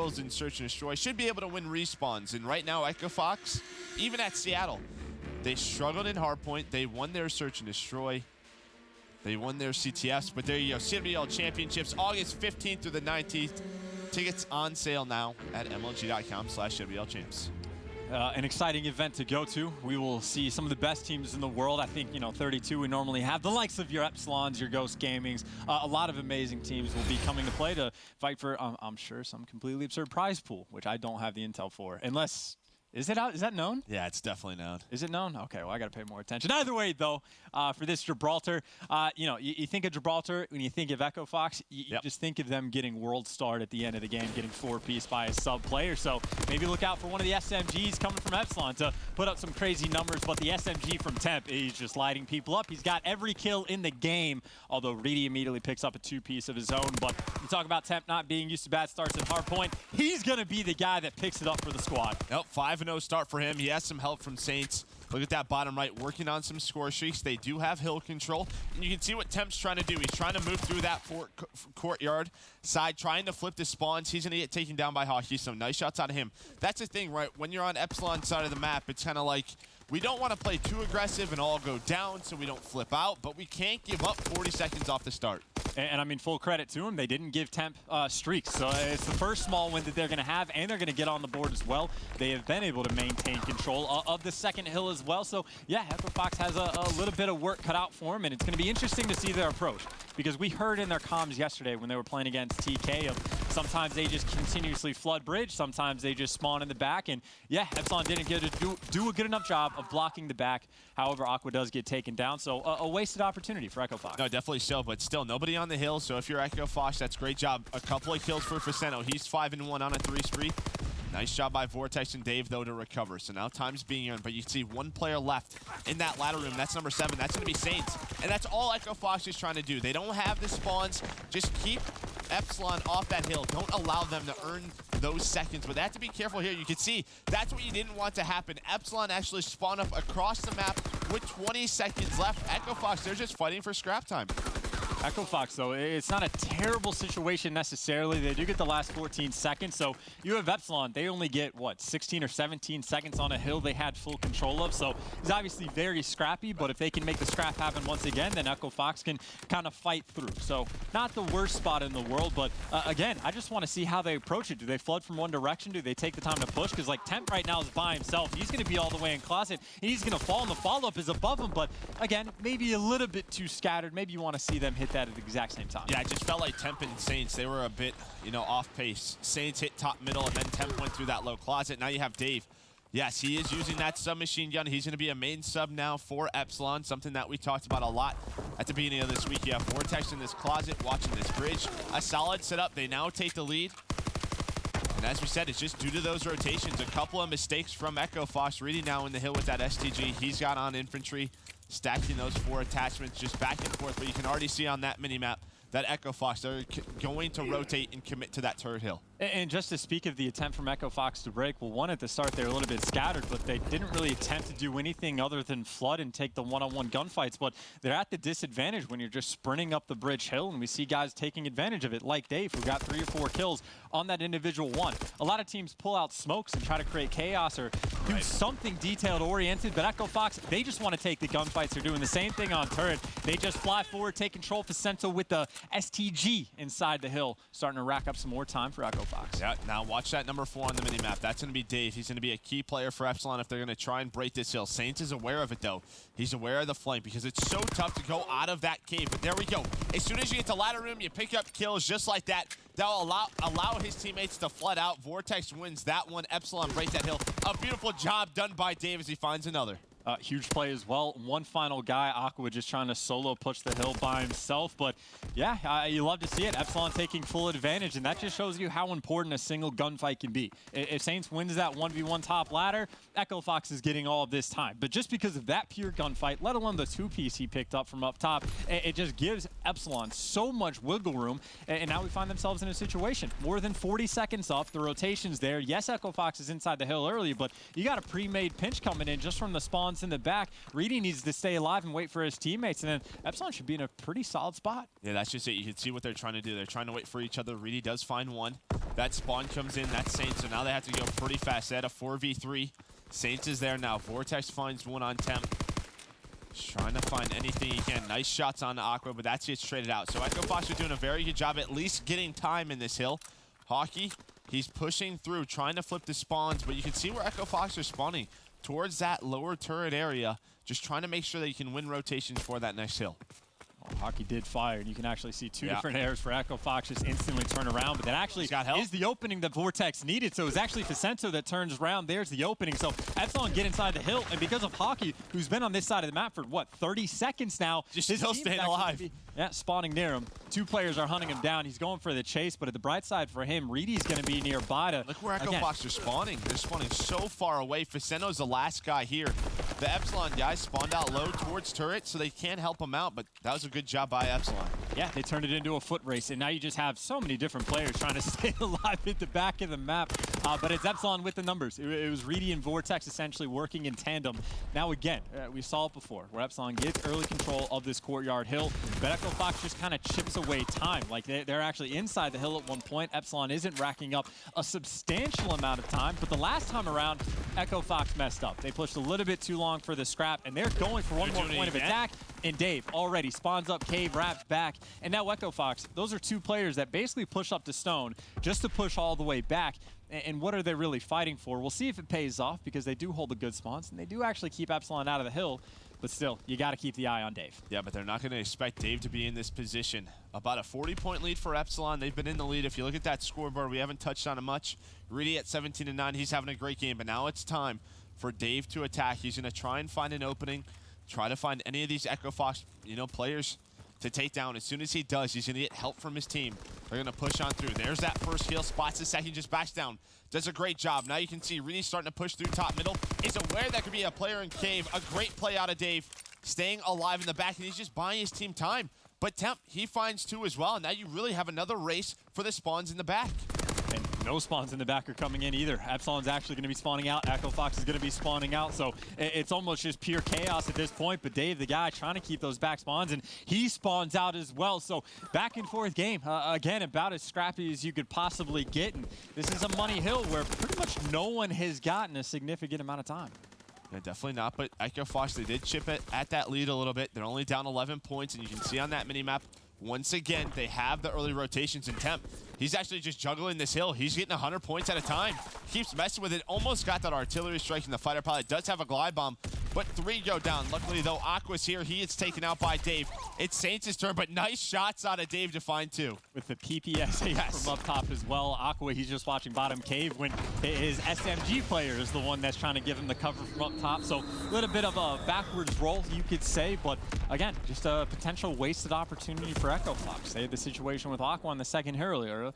struggles in Search and Destroy should be able to win respawns. And right now, Echo Fox, even at Seattle, they struggled in Hardpoint. They won their Search and Destroy. They won their CTFs, but there you go. CWL Championships, August 15th through the 19th. Tickets on sale now at mlg.com/CWLChamps. An exciting event to go to. We will see some of the best teams in the world. I think, 32 we normally have. The likes of your Epsilons, your Ghost Gamings. A lot of amazing teams will be coming to play to fight for, I'm sure, some completely absurd prize pool, which I don't have the intel for. Unless, is it out? Is that known? Yeah, it's definitely known. Is it known? Okay, well, I got to pay more attention. Either way, though, for this Gibraltar, you think of Gibraltar, when you think of Echo Fox, you just think of them getting world starred at the end of the game, getting 4-piece by a sub player. So maybe look out for one of the SMGs coming from Epsilon to put up some crazy numbers. But the SMG from Temp, he's just lighting people up. He's got every kill in the game, although Reedy immediately picks up a 2-piece of his own. But you talk about Temp not being used to bad starts in Hardpoint, he's going to be the guy that picks it up for the squad. Nope, 5-0 start for him. He has some help from Saints. Look at that bottom right, working on some score streaks. They do have hill control. And you can see what Temp's trying to do. He's trying to move through that courtyard side, trying to flip the spawns. He's going to get taken down by Hockey, so nice shots out of him. That's the thing, right? When you're on Epsilon side of the map, it's kind of like, we don't want to play too aggressive and all go down so we don't flip out, but we can't give up 40 seconds off the start. And I mean, full credit to them. They didn't give Temp streaks. So it's the first small win that they're going to have, and they're going to get on the board as well. They have been able to maintain control of the second hill as well. So, yeah, Echo Fox has a little bit of work cut out for him, and it's going to be interesting to see their approach. Because we heard in their comms yesterday when they were playing against TK of sometimes they just continuously flood bridge, sometimes they just spawn in the back. And, yeah, Epsilon didn't get to do a good enough job of blocking the back. However, Aqua does get taken down. So a wasted opportunity for Echo Fox. No, definitely so, but still nobody on the hill. So if you're Echo Fox, that's a great job. A couple of kills for Faceno. He's 5-1 on a 3 spree. Nice job by Vortex and Dave, though, to recover. So now time's being earned, but you can see one player left in that ladder room. That's number 7. That's going to be Saints. And that's all Echo Fox is trying to do. They don't have the spawns. Just keep Epsilon off that hill. Don't allow them to earn those seconds. But they have to be careful here. You can see that's what you didn't want to happen. Epsilon actually spawned up across the map with 20 seconds left. Echo Fox, they're just fighting for scrap time. Echo Fox, though, it's not a terrible situation necessarily. They do get the last 14 seconds. So you have Epsilon. They only get, what, 16 or 17 seconds on a hill they had full control of. So it's obviously very scrappy, but if they can make the scrap happen once again, then Echo Fox can kind of fight through. So not the worst spot in the world, but again, I just want to see how they approach it. Do they flood from one direction? Do they take the time to push? Because, like, Temp right now is by himself. He's going to be all the way in closet. He's going to fall, and the follow-up is above him. But, again, maybe a little bit too scattered. Maybe you want to see them hit that at the exact same time. Yeah, it just felt like Temp and Saints, they were a bit, off pace. Saints hit top middle, and then Temp went through that low closet. Now you have Dave. Yes, he is using that submachine gun. He's going to be a main sub now for Epsilon, something that we talked about a lot at the beginning of this week. You have Vortex in this closet, watching this bridge. A solid setup. They now take the lead. And as we said, it's just due to those rotations. A couple of mistakes from Echo Fox. Reedy now in the hill with that STG. He's got on infantry, stacking those 4 attachments just back and forth. But you can already see on that mini-map that Echo Fox, they're going to rotate and commit to that turret hill. And just to speak of the attempt from Echo Fox to break, well, one at the start, they were a little bit scattered, but they didn't really attempt to do anything other than flood and take the one-on-one gunfights. But they're at the disadvantage when you're just sprinting up the bridge hill, and we see guys taking advantage of it, like Dave, who got 3 or 4 kills on that individual one. A lot of teams pull out smokes and try to create chaos or do something detailed-oriented, but Echo Fox, they just want to take the gunfights. They're doing the same thing on turret. They just fly forward, take control. Facento with the STG inside the hill, starting to rack up some more time for Echo Fox. Yeah, now watch that number 4 on the minimap. That's going to be Dave. He's going to be a key player for Epsilon if they're going to try and break this hill. Saints is aware of it, though. He's aware of the flank because it's so tough to go out of that cave. But there we go. As soon as you get to ladder room, you pick up kills just like that. That'll allow his teammates to flood out. Vortex wins that one. Epsilon break that hill. A beautiful job done by Dave as he finds another. Huge play as well. One final guy, Aqua, just trying to solo push the hill by himself. But yeah, you love to see it. Epsilon taking full advantage, and that just shows you how important a single gunfight can be. If Saints wins that 1v1 top ladder, Echo Fox is getting all of this time. But just because of that pure gunfight, let alone the 2-piece he picked up from up top, it just gives Epsilon so much wiggle room. And now we find themselves in a situation. More than 40 seconds up, the rotation's there. Yes, Echo Fox is inside the hill early, but you got a pre-made pinch coming in just from the spawn in the back. Reedy needs to stay alive and wait for his teammates, and then Epsilon should be in a pretty solid spot. Yeah, that's just it. You can see what they're trying to do. They're trying to wait for each other. Reedy does find one. That spawn comes in, that's Saints, so now they have to go pretty fast. They had a 4v3. Saints is there now. Vortex finds one on Temp. Just trying to find anything he can. Nice shots on Aqua, but that's gets traded out. So Echo Fox are doing a very good job at least getting time in this hill. Hockey, he's pushing through, trying to flip the spawns, but you can see where Echo Fox are spawning towards that lower turret area, just trying to make sure that you can win rotations for that next hill. Oh, Hockey did fire, and you can actually see two different airs for Echo Fox just instantly turn around, but that actually is the opening that Vortex needed. So it was actually Facento that turns around. There's the opening. So Epsilon get inside the hill, and because of Hockey, who's been on this side of the map for, what, 30 seconds now, just still staying alive. Spawning near him. Two players are hunting him down. He's going for the chase, but at the bright side for him, Reedy's going to be nearby to... Look where Echo Fox are spawning. They're spawning so far away. Facento's the last guy here. The Epsilon guys spawned out low towards turret, so they can't help him out, but that was a good job by Epsilon. Yeah, they turned it into a foot race, and now you just have so many different players trying to stay alive at the back of the map. But it's Epsilon with the numbers. It was Reedy and Vortex essentially working in tandem. Now again, we saw it before, where Epsilon gets early control of this courtyard hill, but Echo Fox just kind of chips away time. Like they're actually inside the hill at one point. Epsilon isn't racking up a substantial amount of time, but the last time around, Echo Fox messed up. They pushed a little bit too long for the scrap, and they're going for one more point of attack. And Dave already spawns up cave, wraps back, and now Echo Fox. Those are two players that basically push up to stone just to push all the way back. And what are they really fighting for? We'll see if it pays off, because they do hold the good spawns, and they do actually keep Epsilon out of the hill. But still, you got to keep the eye on Dave. Yeah, but they're not going to expect Dave to be in this position. About a 40-point lead for Epsilon. They've been in the lead. If you look at that scoreboard, we haven't touched on it much. Reedy at 17-9. He's having a great game, but now it's time for Dave to attack. He's going to try and find an opening, try to find any of these Echo Fox, players to take down. As soon as he does, he's going to get help from his team. They're going to push on through. There's that first kill. Spots the second, just backs down. Does a great job. Now you can see Reedy starting to push through top middle. Is aware that could be a player in cave. A great play out of Dave. Staying alive in the back, and he's just buying his team time. But Temp, he finds two as well. And now you really have another race for the spawns in the back. And no spawns in the back are coming in either. Epsilon's actually going to be spawning out. Echo Fox is going to be spawning out. So it's almost just pure chaos at this point. But Dave, the guy trying to keep those back spawns, and he spawns out as well. So back and forth game. Again, about as scrappy as you could possibly get. And this is a money hill where pretty much no one has gotten a significant amount of time. Yeah, definitely not, but Echo Fox, they did chip it at that lead a little bit. They're only down 11 points, and you can see on that mini-map, once again, they have the early rotations in Temp. He's actually just juggling this hill. He's getting 100 points at a time. Keeps messing with it. Almost got that artillery strike, and the fighter pilot does have a glide bomb, but 3 go down. Luckily, though, Aqua's here. He gets taken out by Dave. It's Saints' turn, but nice shots out of Dave to find 2. With the PPSA from up top as well. Aqua, he's just watching bottom cave when his SMG player is the one that's trying to give him the cover from up top. So a little bit of a backwards roll, you could say, but again, just a potential wasted opportunity for Echo Fox. They had the situation with Aqua on the second earlier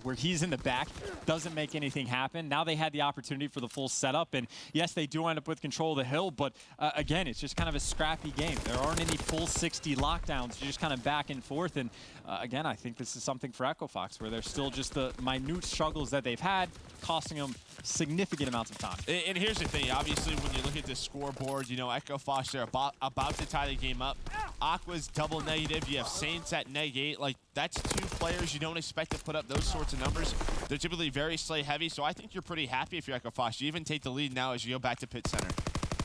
where he's in the back, doesn't make anything happen. Now they had the opportunity for the full setup, and yes, they do end up with control of the hill, but again, it's just kind of a scrappy game. There aren't any full 60 lockdowns. You're just kind of back and forth, and again, I think this is something for Echo Fox, where there's still just the minute struggles that they've had, costing them significant amounts of time. And here's the thing, obviously, when you look at the scoreboard, Echo Fox, they're about to tie the game up. Aqua's double negative. You have Saints at -8. Like, that's 2 players you don't expect to put up those sorts of numbers. They're typically very slay heavy, so I think you're pretty happy if you're Echo Fox. You even take the lead now as you go back to pit center.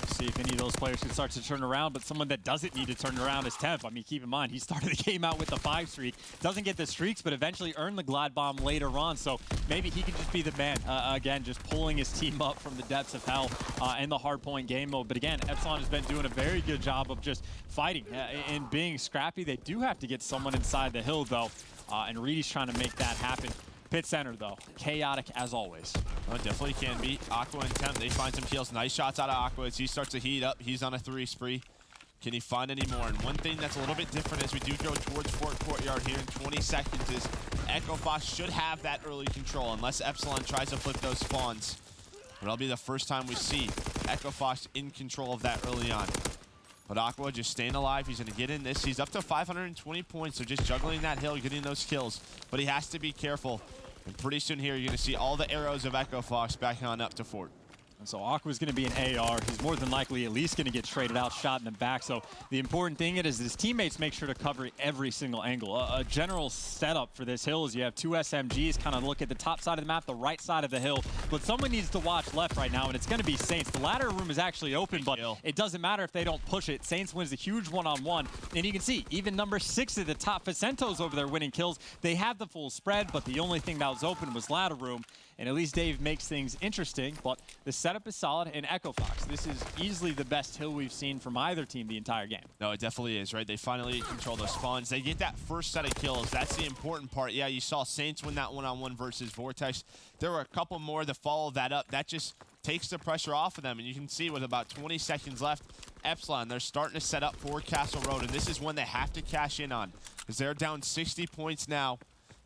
See if any of those players can start to turn around, but someone that doesn't need to turn around is Temp. I mean, keep in mind, he started the game out with the 5 streak. Doesn't get the streaks, but eventually earned the glide bomb later on, so maybe he can just be the man. Again, just pulling his team up from the depths of hell in the hardpoint game mode. But again, Epsilon has been doing a very good job of just fighting and being scrappy. They do have to get someone inside the hill, though, and Reedy's trying to make that happen. Pit center, though, chaotic as always. Oh, definitely can be. Aqua and Temp, they find some kills. Nice shots out of Aqua as he starts to heat up. He's on a 3 spree. Can he find any more? And one thing that's a little bit different as we do go towards Fort Courtyard here in 20 seconds is Echo Fox should have that early control unless Epsilon tries to flip those spawns. But it'll be the first time we see Echo Fox in control of that early on. But Aqua just staying alive. He's going to get in this. He's up to 520 points, so just juggling that hill, getting those kills. But he has to be careful. And pretty soon here, you're going to see all the arrows of Echo Fox back on up to Fort. And so Aqua's going to be an AR. He's more than likely at least going to get traded out, shot in the back. So the important thing is his teammates make sure to cover every single angle. A general setup for this hill is you have 2 SMGs kind of look at the top side of the map, the right side of the hill. But someone needs to watch left right now, and it's going to be Saints. The ladder room is actually open, but it doesn't matter if they don't push it. Saints wins a huge one-on-one. And you can see, even number 6 at the top, Vicento's over there winning kills. They have the full spread, but the only thing that was open was ladder room. And at least Dave makes things interesting, but the setup is solid. And Echo Fox, this is easily the best hill we've seen from either team the entire game. No, it definitely is, right? They finally control those spawns. They get that first set of kills. That's the important part. Yeah, you saw Saints win that one-on-one versus Vortex. There were a couple more to follow that up. That just takes the pressure off of them. And you can see with about 20 seconds left, Epsilon, they're starting to set up for Castle Road. And this is one they have to cash in on because they're down 60 points now.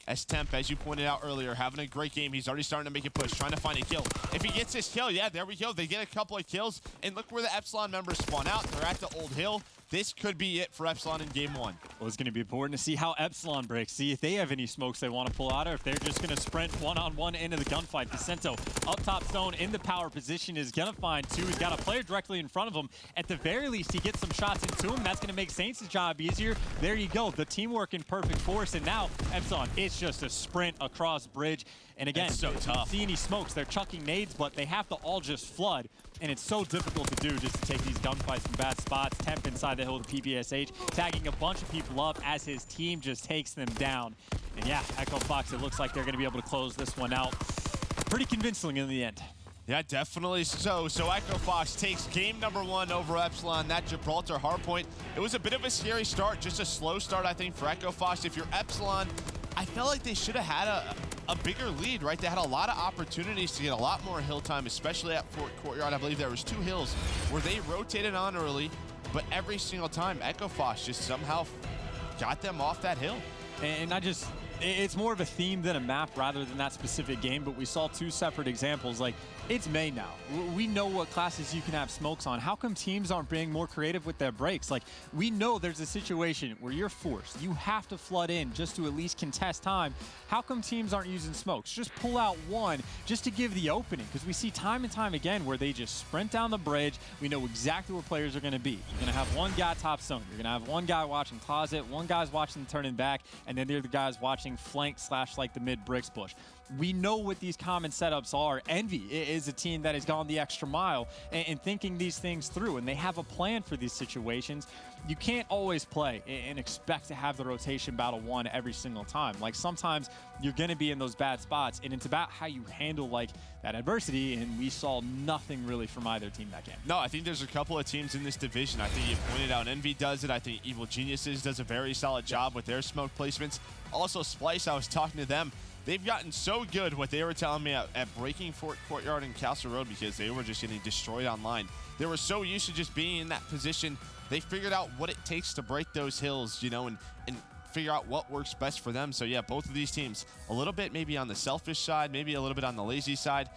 As Temp, as you pointed out earlier, having a great game. He's already starting to make a push, trying to find a kill. If he gets this kill, yeah, there we go. They get a couple of kills. And look where the Epsilon members spawn out. They're at the old hill. This could be it for Epsilon in game 1. Well, it's going to be important to see how Epsilon breaks. See if they have any smokes they want to pull out, or if they're just going to sprint one-on-one into the gunfight. Vicento up top zone in the power position is going to find 2. He's got a player directly in front of him. At the very least, he gets some shots into him. That's going to make Saints' job easier. There you go. The teamwork in perfect force. And now Epsilon, it's just a sprint across bridge. And again, so tough. See any smokes, they're chucking nades, but they have to all just flood. And it's so difficult to do just to take these gunfights from bad spots. Temp inside the hill with the PPSH, tagging a bunch of people up as his team just takes them down. And yeah, Echo Fox, it looks like they're going to be able to close this one out pretty convincingly in the end. Yeah, definitely so. So Echo Fox takes game number 1 over Epsilon, that Gibraltar hardpoint. It was a bit of a scary start, just a slow start, I think, for Echo Fox. If you're Epsilon, I felt like they should have had a bigger lead, right? They had a lot of opportunities to get a lot more hill time, especially at Fort Courtyard. I believe there was 2 hills where they rotated on early, but every single time, Echo Fox just somehow got them off that hill. And it's more of a theme than a map rather than that specific game, but we saw 2 separate examples. Like, it's May now. We know what classes you can have smokes on. How come teams aren't being more creative with their breaks? Like, we know there's a situation where you're forced. You have to flood in just to at least contest time. How come teams aren't using smokes? Just pull out one just to give the opening, because we see time and time again where they just sprint down the bridge. We know exactly where players are going to be. You're going to have one guy top zone. You're going to have one guy watching closet, one guy's watching turning back, and then the other guy's watching flank / like the mid bricks push. We know what these common setups are. Envy is a team that has gone the extra mile in thinking these things through, and they have a plan for these situations. You can't always play and expect to have the rotation battle won every single time. Like, sometimes you're going to be in those bad spots, and it's about how you handle like that adversity, and we saw nothing really from either team that game. No, I think there's a couple of teams in this division. I think you pointed out Envy does it. I think Evil Geniuses does a very solid job with their smoke placements. Also, Splice, I was talking to them. They've gotten so good, what they were telling me, at breaking Fort Courtyard and Castle Road, because they were just getting destroyed online. They were so used to just being in that position. They figured out what it takes to break those hills, you know, and figure out what works best for them. So yeah, both of these teams, a little bit maybe on the selfish side, maybe a little bit on the lazy side.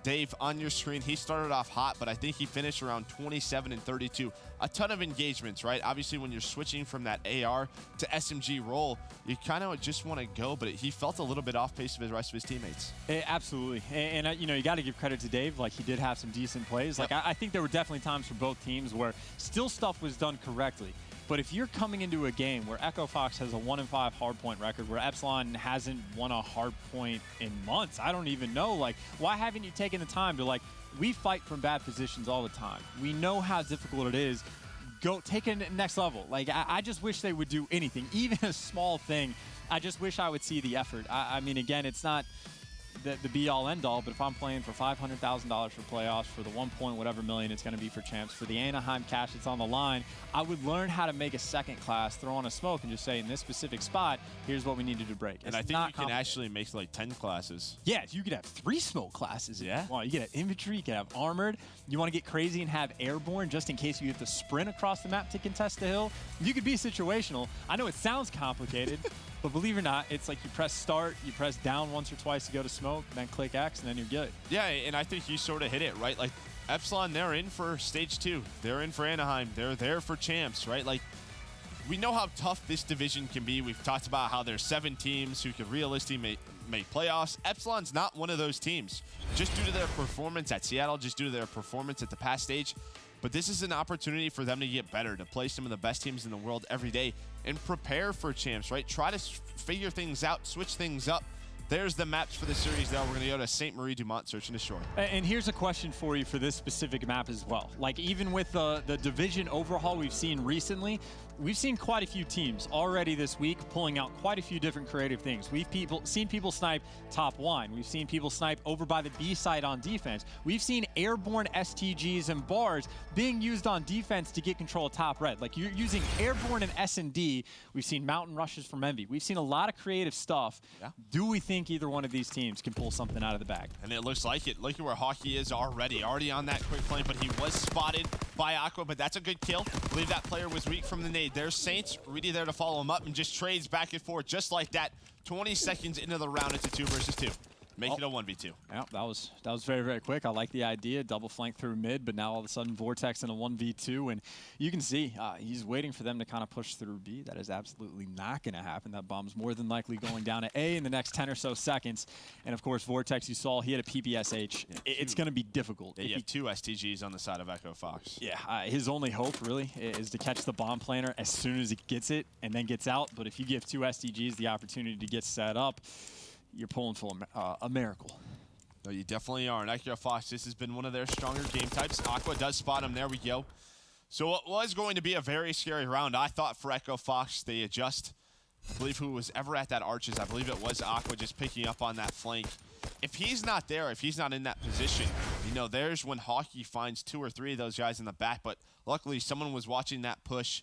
Dave, on your screen, he started off hot, but I think he finished around 27 and 32. A ton of engagements, right? Obviously, when you're switching from that AR to SMG role, you kind of just want to go, but he felt a little bit off pace of the rest of his teammates. Absolutely. And you know, you got to give credit to Dave. Like, he did have some decent plays. Like, I think there were definitely times for both teams where still stuff was done correctly. But if you're coming into a game where Echo Fox has a 1-5 hardpoint record, where Epsilon hasn't won a hardpoint in months, I don't even know. Like, why haven't you taken the time to, like, we fight from bad positions all the time. We know how difficult it is. Go take it next level. Like, I just wish they would do anything, even a small thing. I just wish I would see the effort. I mean, again, it's not the be-all, end-all, but if I'm playing for $500,000 for playoffs, for the 1 point whatever million it's going to be for champs, for the Anaheim cash that's on the line, I would learn how to make a second class, throw on a smoke, and just say, in this specific spot, here's what we needed to break. And I think you can actually make like 10 classes. Yeah, you could have 3 smoke classes. Yeah. Well, you could have infantry, you could have armored. You want to get crazy and have airborne just in case you get to sprint across the map to contest the hill. You could be situational. I know it sounds complicated, but believe it or not, it's like you press start, you press down once or twice to go to smoke, then click X, and then you're good. Yeah, and I think you sort of hit it, right? Like, Epsilon, they're in for stage 2. They're in for Anaheim. They're there for champs, right? Like, we know how tough this division can be. We've talked about how there's 7 teams who could realistically make playoffs. Epsilon's not one of those teams, just due to their performance at Seattle, just due to their performance at the past stage. But this is an opportunity for them to get better, to play some of the best teams in the world every day and prepare for champs, right? Try to figure things out, switch things up. There's the maps for the series, though. We're going to go to St. Marie Dumont, searching the shore. And here's a question for you for this specific map as well. Like, even with the division overhaul we've seen recently, we've seen quite a few teams already this week pulling out quite a few different creative things. We've seen people snipe top one. We've seen people snipe over by the B side on defense. We've seen airborne STGs and bars being used on defense to get control of top red. Like, you're using airborne and S&D. We've seen mountain rushes from Envy. We've seen a lot of creative stuff. Yeah. Do we think either one of these teams can pull something out of the bag? And it looks like it. Look at where Hockey is already on that quick flame, but he was spotted by Aqua, but that's a good kill. I believe that player was weak from the nade. There's Saints, Reedy there to follow him up and just trades back and forth just like that. 20 seconds into the round, it's a 2 versus 2. Make it a 1v2. Yeah, that was very, very quick. I like the idea, double flank through mid, but now all of a sudden Vortex in a 1v2, and you can see he's waiting for them to kind of push through B. That is absolutely not going to happen. That bomb's more than likely going down at A in the next 10 or so seconds. And of course, Vortex, you saw, he had a PBSH. It's going to be difficult. Yeah, you have 2 STGs on the side of Echo Fox. Yeah, his only hope really is to catch the bomb planner as soon as he gets it and then gets out. But if you give 2 STGs the opportunity to get set up, you're pulling for a miracle. No, you definitely are. And Echo Fox, this has been one of their stronger game types. Aqua does spot him. There we go. So it was going to be a very scary round. I thought for Echo Fox, they adjust. I believe who was ever at that Arches, I believe it was Aqua just picking up on that flank. If he's not there, if he's not in that position, you know, there's when Hockey finds 2 or 3 of those guys in the back. But luckily, someone was watching that push.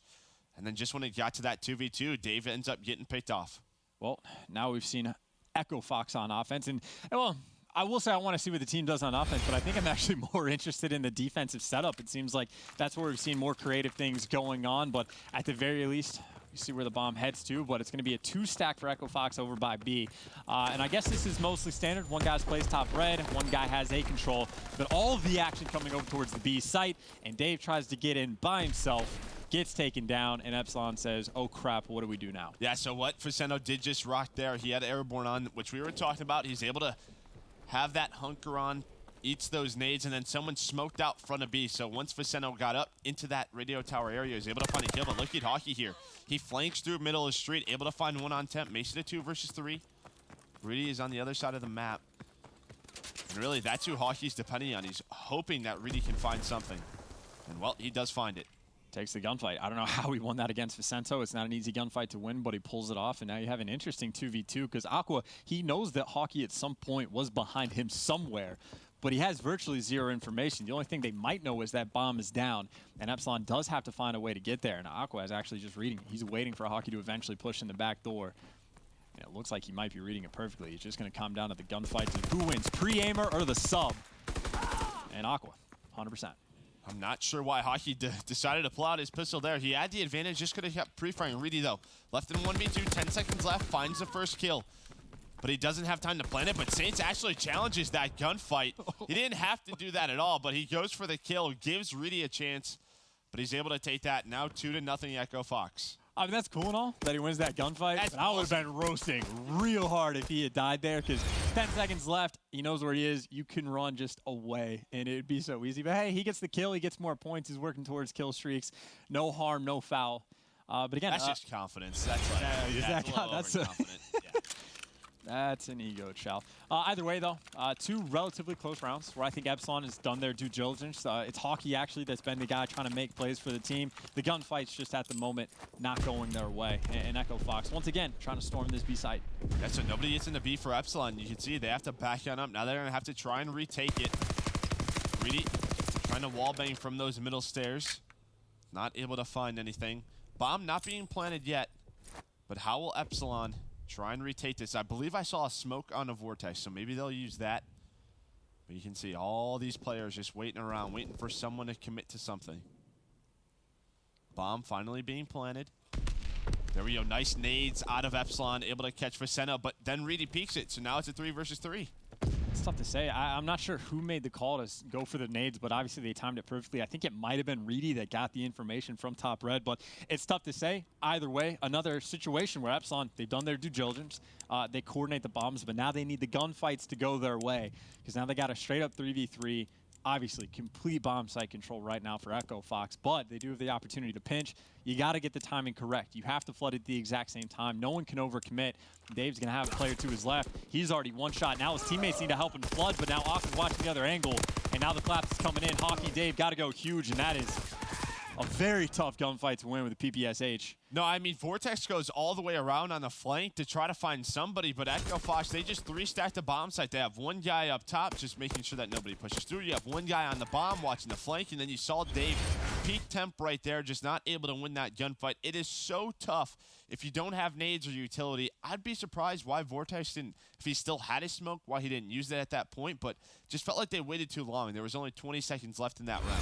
And then just when it got to that 2v2, Dave ends up getting picked off. Well, now we've seen Echo Fox on offense. And, well, I will say I want to see what the team does on offense, but I think I'm actually more interested in the defensive setup. It seems like that's where we've seen more creative things going on. But at the very least, you see where the bomb heads to, but it's going to be a 2-stack for Echo Fox over by B. And I guess this is mostly standard. One guy plays top red, one guy has A control, but all of the action coming over towards the B site, and Dave tries to get in by himself, gets taken down, and Epsilon says, oh crap, what do we do now? Yeah, so what Facendo did just rock there, he had airborne on, which we were talking about. He's able to have that hunker on, eats those nades, and then someone smoked out front of B. So once Facendo got up into that radio tower area, he was able to find a kill. But look at Hockey here. He flanks through middle of the street, able to find 1 on temp, makes it a 2 versus 3. Reedy is on the other side of the map. And really, that's who Hockey's depending on. He's hoping that Reedy can find something. And, well, he does find it. Takes the gunfight. I don't know how he won that against Vicento. It's not an easy gunfight to win, but he pulls it off, and now you have an interesting 2v2 because Aqua, he knows that Hockey at some point was behind him somewhere, but he has virtually 0 information. The only thing they might know is that bomb is down, and Epsilon does have to find a way to get there, and Aqua is actually just reading. He's waiting for Hockey to eventually push in the back door. And it looks like he might be reading it perfectly. It's just going to come down to the gunfight to who wins, pre-aimer or the sub. And Aqua, 100%. I'm not sure why Hockey decided to pull out his pistol there. He had the advantage, just could have kept pre-firing. Reedy, though, left in 1v2, 10 seconds left, finds the first kill. But he doesn't have time to plan it, but Saints actually challenges that gunfight. He didn't have to do that at all, but he goes for the kill, gives Reedy a chance, but he's able to take that. Now 2-0 Echo Fox. I mean, that's cool and all that he wins that gunfight. But I would have been roasting real hard if he had died there because 10 seconds left. He knows where he is. You can run just away, and it would be so easy. But, hey, he gets the kill. He gets more points. He's working towards kill streaks. No harm, no foul. But, again. That's just confidence. That's like, that's overconfident. Yeah. That's an ego, Chow. Either way, though, 2 relatively close rounds where I think Epsilon has done their due diligence. It's Hockey, actually, that's been the guy trying to make plays for the team. The gunfight's just at the moment not going their way. And Echo Fox, once again, trying to storm this B site. Yeah, so nobody gets into B for Epsilon. You can see they have to back on up. Now they're going to have to try and retake it. Reedy trying to wallbang from those middle stairs. Not able to find anything. Bomb not being planted yet. But how will Epsilon try and retake this? I believe I saw a smoke on a Vortex, so maybe they'll use that. But you can see all these players just waiting around, waiting for someone to commit to something. Bomb finally being planted. There we go. Nice nades out of Epsilon, able to catch Vicento, but then Reedy peeks it, so now it's a 3 versus 3. It's tough to say. I'm not sure who made the call to go for the nades, but obviously they timed it perfectly. I think it might have been Reedy that got the information from Top Red, but it's tough to say. Either way, another situation where Epsilon, they've done their due diligence. They coordinate the bombs, but now they need the gunfights to go their way because now they got a straight-up 3v3. Obviously, complete bomb site control right now for Echo Fox, but they do have the opportunity to pinch. You got to get the timing correct. You have to flood at the exact same time. No one can overcommit. Dave's going to have a player to his left. He's already one shot. Now his teammates need to help him flood, but now Aqua's watching the other angle, and now the collapse is coming in. Hockey, Dave, got to go huge, and that is a very tough gunfight to win with the PPSH. No, I mean, Vortex goes all the way around on the flank to try to find somebody, but Echo Fox, they just three-stack the bomb site. They have one guy up top just making sure that nobody pushes through. You have one guy on the bomb watching the flank, and then you saw Dave peak temp right there, just not able to win that gunfight. It is so tough if you don't have nades or utility. I'd be surprised why Vortex didn't, if he still had his smoke, why he didn't use that at that point, but just felt like they waited too long. There was only 20 seconds left in that round.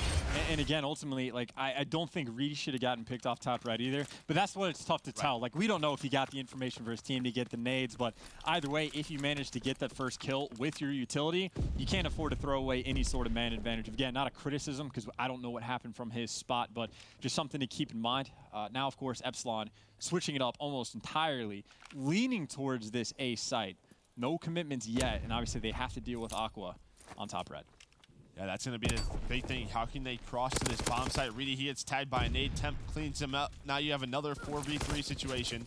And again, ultimately, like, I don't think Reedy should have gotten picked off Top Red either, but that's what it's tough to tell. Like, we don't know if he got the information for his team to get the nades, but either way, if you manage to get that first kill with your utility, you can't afford to throw away any sort of man advantage. Again, not a criticism, because I don't know what happened from his spot, but just something to keep in mind. Now, of course, Epsilon switching it up almost entirely, leaning towards this A site. No commitments yet, and obviously they have to deal with Aqua on Top Red. Yeah, that's going to be the big thing. How can they cross to this bomb site? Reedy, he gets tagged by a nade. Temp cleans him up. Now you have another 4v3 situation.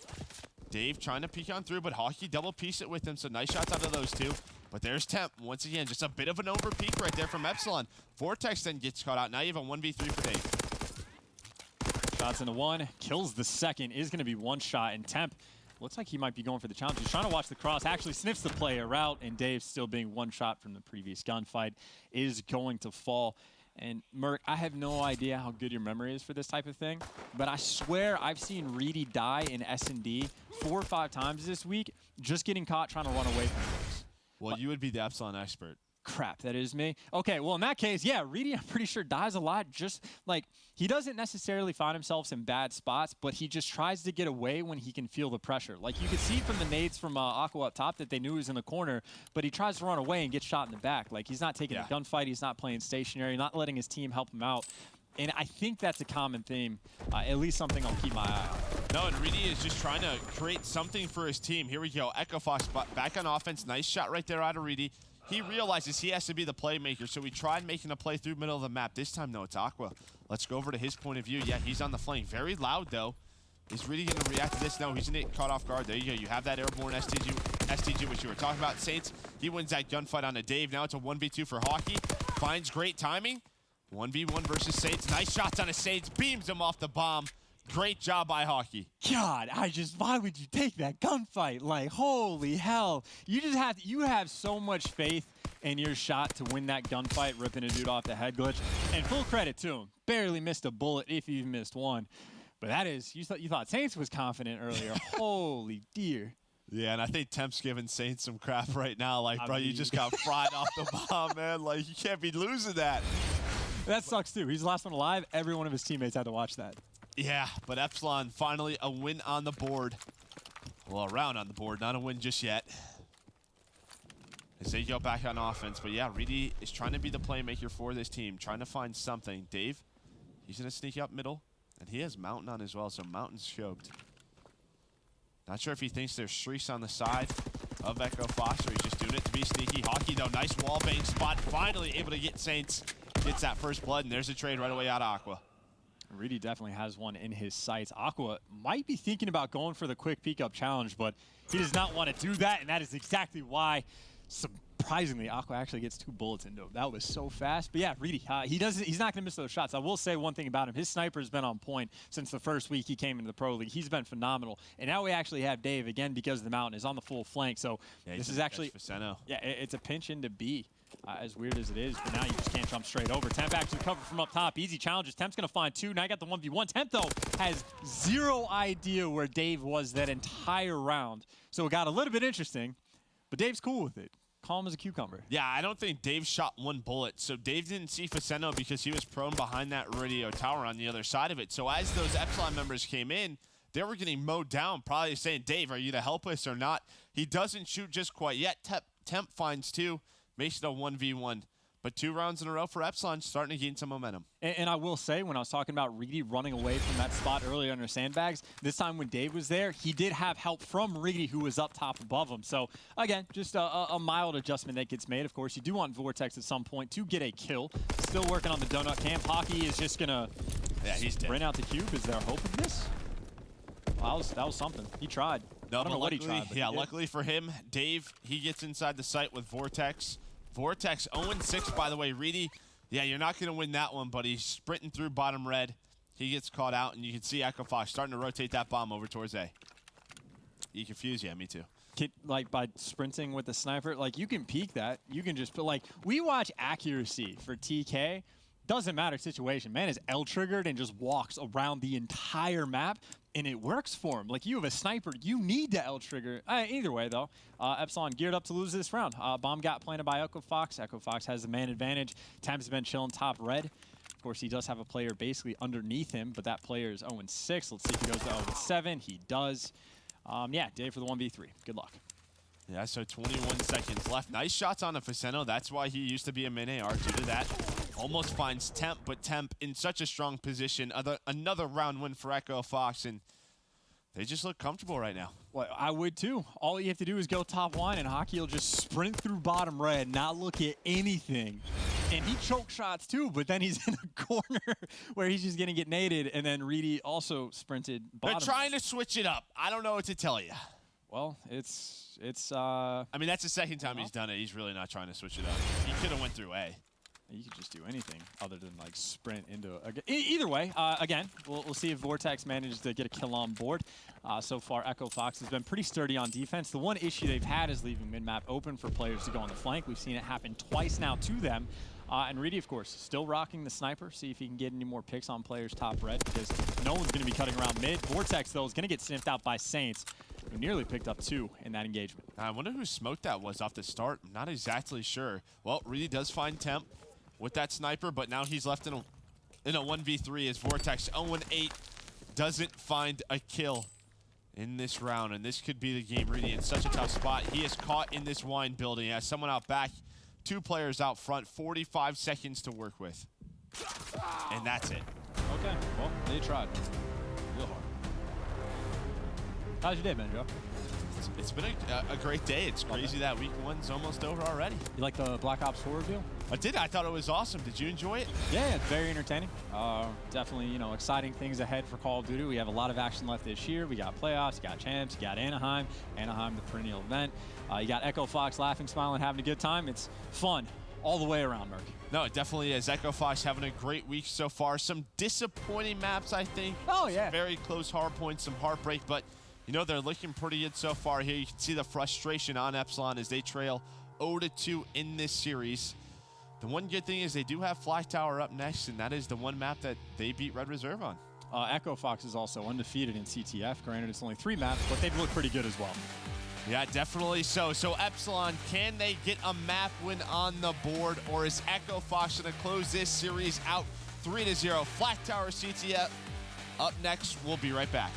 Dave trying to peek on through, but Hockey double piece it with him, so nice shots out of those two. But there's Temp. Once again, just a bit of an over peek right there from Epsilon. Vortex then gets caught out. Now you have a 1v3 for Dave. Shots into one, kills the second, is going to be one shot, and Temp looks like he might be going for the challenge. He's trying to watch the cross, actually sniffs the player out, and Dave, still being one shot from the previous gunfight, is going to fall. And Merc, I have no idea how good your memory is for this type of thing, but I swear I've seen Reedy die in S&D 4 or 5 times this week, just getting caught trying to run away from things. Well, you would be the Epsilon expert. Crap, that is me. Okay, well, in that case, yeah, Reedy, I'm pretty sure, dies a lot. Just, like, he doesn't necessarily find himself in bad spots, but he just tries to get away when he can feel the pressure. Like, you could see from the nades from Aqua up top that they knew he was in the corner, but he tries to run away and get shot in the back. Like, he's not taking a gunfight. He's not playing stationary, not letting his team help him out. And I think that's a common theme, at least something I'll keep my eye on. No, and Reedy is just trying to create something for his team. Here we go. Echo Fox back on offense. Nice shot right there out of Reedy. He realizes he has to be the playmaker, so he tried making a play through middle of the map. This time, though, it's Aqua. Let's go over to his point of view. Yeah, he's on the flank. Very loud, though. Is Reedy going to react to this? No, he's going to get caught off guard. There you go. You have that airborne STG, which you were talking about. Saints, he wins that gunfight on a Dave. Now it's a 1v2 for Hockey. Finds great timing. 1v1 versus Saints. Nice shots on a Saints. Beams him off the bomb. Great job by Hockey. God, why would you take that gunfight? Like, holy hell. You have so much faith in your shot to win that gunfight, ripping a dude off the head glitch. And full credit to him. Barely missed a bullet, if he even missed one. But that is, you thought Saints was confident earlier. Holy dear. Yeah, and I think Temp's giving Saints some crap right now. Like, bro, you just got fried off the bomb, man. Like, you can't be losing that. That sucks, too. He's the last one alive. Every one of his teammates had to watch that. Yeah, but Epsilon finally a win on the board. Well, a round on the board, not a win just yet. As they go back on offense. But yeah, Reedy is trying to be the playmaker for this team, trying to find something. Dave, he's going to sneak up middle. And he has Mountain on as well, so Mountain's choked. Not sure if he thinks there's streaks on the side of Echo Fox, or he's just doing it to be sneaky. Hockey, though, nice wallbang spot. Finally able to get Saints. Gets that first blood, and there's a trade right away out of Aqua. Reedy definitely has one in his sights. Aqua might be thinking about going for the quick peek up challenge, but he does not want to do that, and that is exactly why, surprisingly, Aqua actually gets 2 bullets into him. That was so fast. But yeah, Reedy, he's not going to miss those shots. I will say one thing about him. His sniper's been on point since the first week he came into the Pro League. He's been phenomenal. And now we actually have Dave, again, because the Mountain is on the full flank. So yeah, this is actually, yeah, it's a pinch into B. As weird as it is, but now you just can't jump straight over. Temp actually covered from up top. Easy challenges. Temp's going to find 2. Now I got the 1v1. Temp, though, has 0 idea where Dave was that entire round. So it got a little bit interesting, but Dave's cool with it. Calm as a cucumber. Yeah, I don't think Dave shot 1 bullet. So Dave didn't see Faceno because he was prone behind that radio tower on the other side of it. So as those Epsilon members came in, they were getting mowed down, probably saying, Dave, are you to help us or not? He doesn't shoot just quite yet. Temp finds 2. makes it a 1v1. But 2 rounds in a row for Epsilon, starting to gain some momentum. And I will say, when I was talking about Reedy running away from that spot earlier under sandbags, this time when Dave was there, he did have help from Reedy, who was up top above him. So, again, just a mild adjustment that gets made. Of course, you do want Vortex at some point to get a kill. Still working on the donut camp. Hockey is just going to sprint out the cube. Is there hope of this? Well, that was something. He tried. No, I don't know what he tried. Yeah, luckily for him, Dave, he gets inside the site with Vortex. Vortex 0-6, by the way. Reedy, yeah, you're not going to win that one, but he's sprinting through bottom red. He gets caught out, and you can see Echo Fox starting to rotate that bomb over towards A. You confused? Yeah, me too. Like, by sprinting with the sniper, like, you can peek that. You can just put, like, we watch accuracy for TK. Doesn't matter situation. Man is L-triggered and just walks around the entire map, and it works for him. Like, you have a sniper. You need to L-trigger. Either way, though, Epsilon geared up to lose this round. Bomb got planted by Echo Fox. Echo Fox has the man advantage. Thames has been chilling top red. Of course, he does have a player basically underneath him, but that player is 0-6. Let's see if he goes to 0-7. He does. Yeah, Dave for the 1v3. Good luck. Yeah, so 21 seconds left. Nice shots on the Faceno. That's why he used to be a min-AR. Due to that, almost finds Temp, but Temp in such a strong position. Another round win for Echo Fox, and they just look comfortable right now. Well, I would too. All you have to do is go top line, and Hockey will just sprint through bottom red, not look at anything. And he choke shots too, but then he's in a corner where he's just going to get naded, and then Reedy also sprinted bottom. They're trying to switch it up. I don't know what to tell you. Well, it's I mean, that's the second time he's done it. He's really not trying to switch it up. He could have went through A. You could just do anything other than, like, sprint into either way, again, we'll see if Vortex manages to get a kill on board. So far, Echo Fox has been pretty sturdy on defense. The one issue they've had is leaving mid-map open for players to go on the flank. We've seen it happen twice now to them. And Reedy, of course, still rocking the sniper. See if he can get any more picks on players top red, because no one's going to be cutting around mid. Vortex, though, is going to get sniffed out by Saints, who nearly picked up 2 in that engagement. I wonder who smoked that was off the start. I'm not exactly sure. Well, Reedy does find Temp with that sniper, but now he's left in a 1v3 as Vortex 0-8 doesn't find a kill in this round, and this could be the game. Reedy in such a tough spot. He is caught in this wine building. He has someone out back, 2 players out front, 45 seconds to work with. And that's it. Okay, well, they tried. Real hard. How's your day been, Joe? It's been a great day. It's crazy that week 1's almost over already. You like the Black Ops 4 reveal? I did. I thought it was awesome. Did you enjoy it? Yeah, it's very entertaining. Definitely, you know, exciting things ahead for Call of Duty. We have a lot of action left this year. We got playoffs, you got champs, you got Anaheim. Anaheim, the perennial event. You got Echo Fox laughing, smiling, having a good time. It's fun all the way around, Murky. No, it definitely is. Echo Fox having a great week so far. Some disappointing maps, I think. Oh, yeah. Some very close hard points, some heartbreak, but you know, they're looking pretty good so far here. You can see the frustration on Epsilon as they trail 0-2 in this series. The one good thing is they do have Fly Tower up next, and that is the one map that they beat Red Reserve on. Echo Fox is also undefeated in CTF. Granted, it's only 3 maps, but they've looked pretty good as well. Yeah, definitely so. So Epsilon, can they get a map win on the board, or is Echo Fox going to close this series out 3-0? Flat Tower CTF up next. We'll be right back.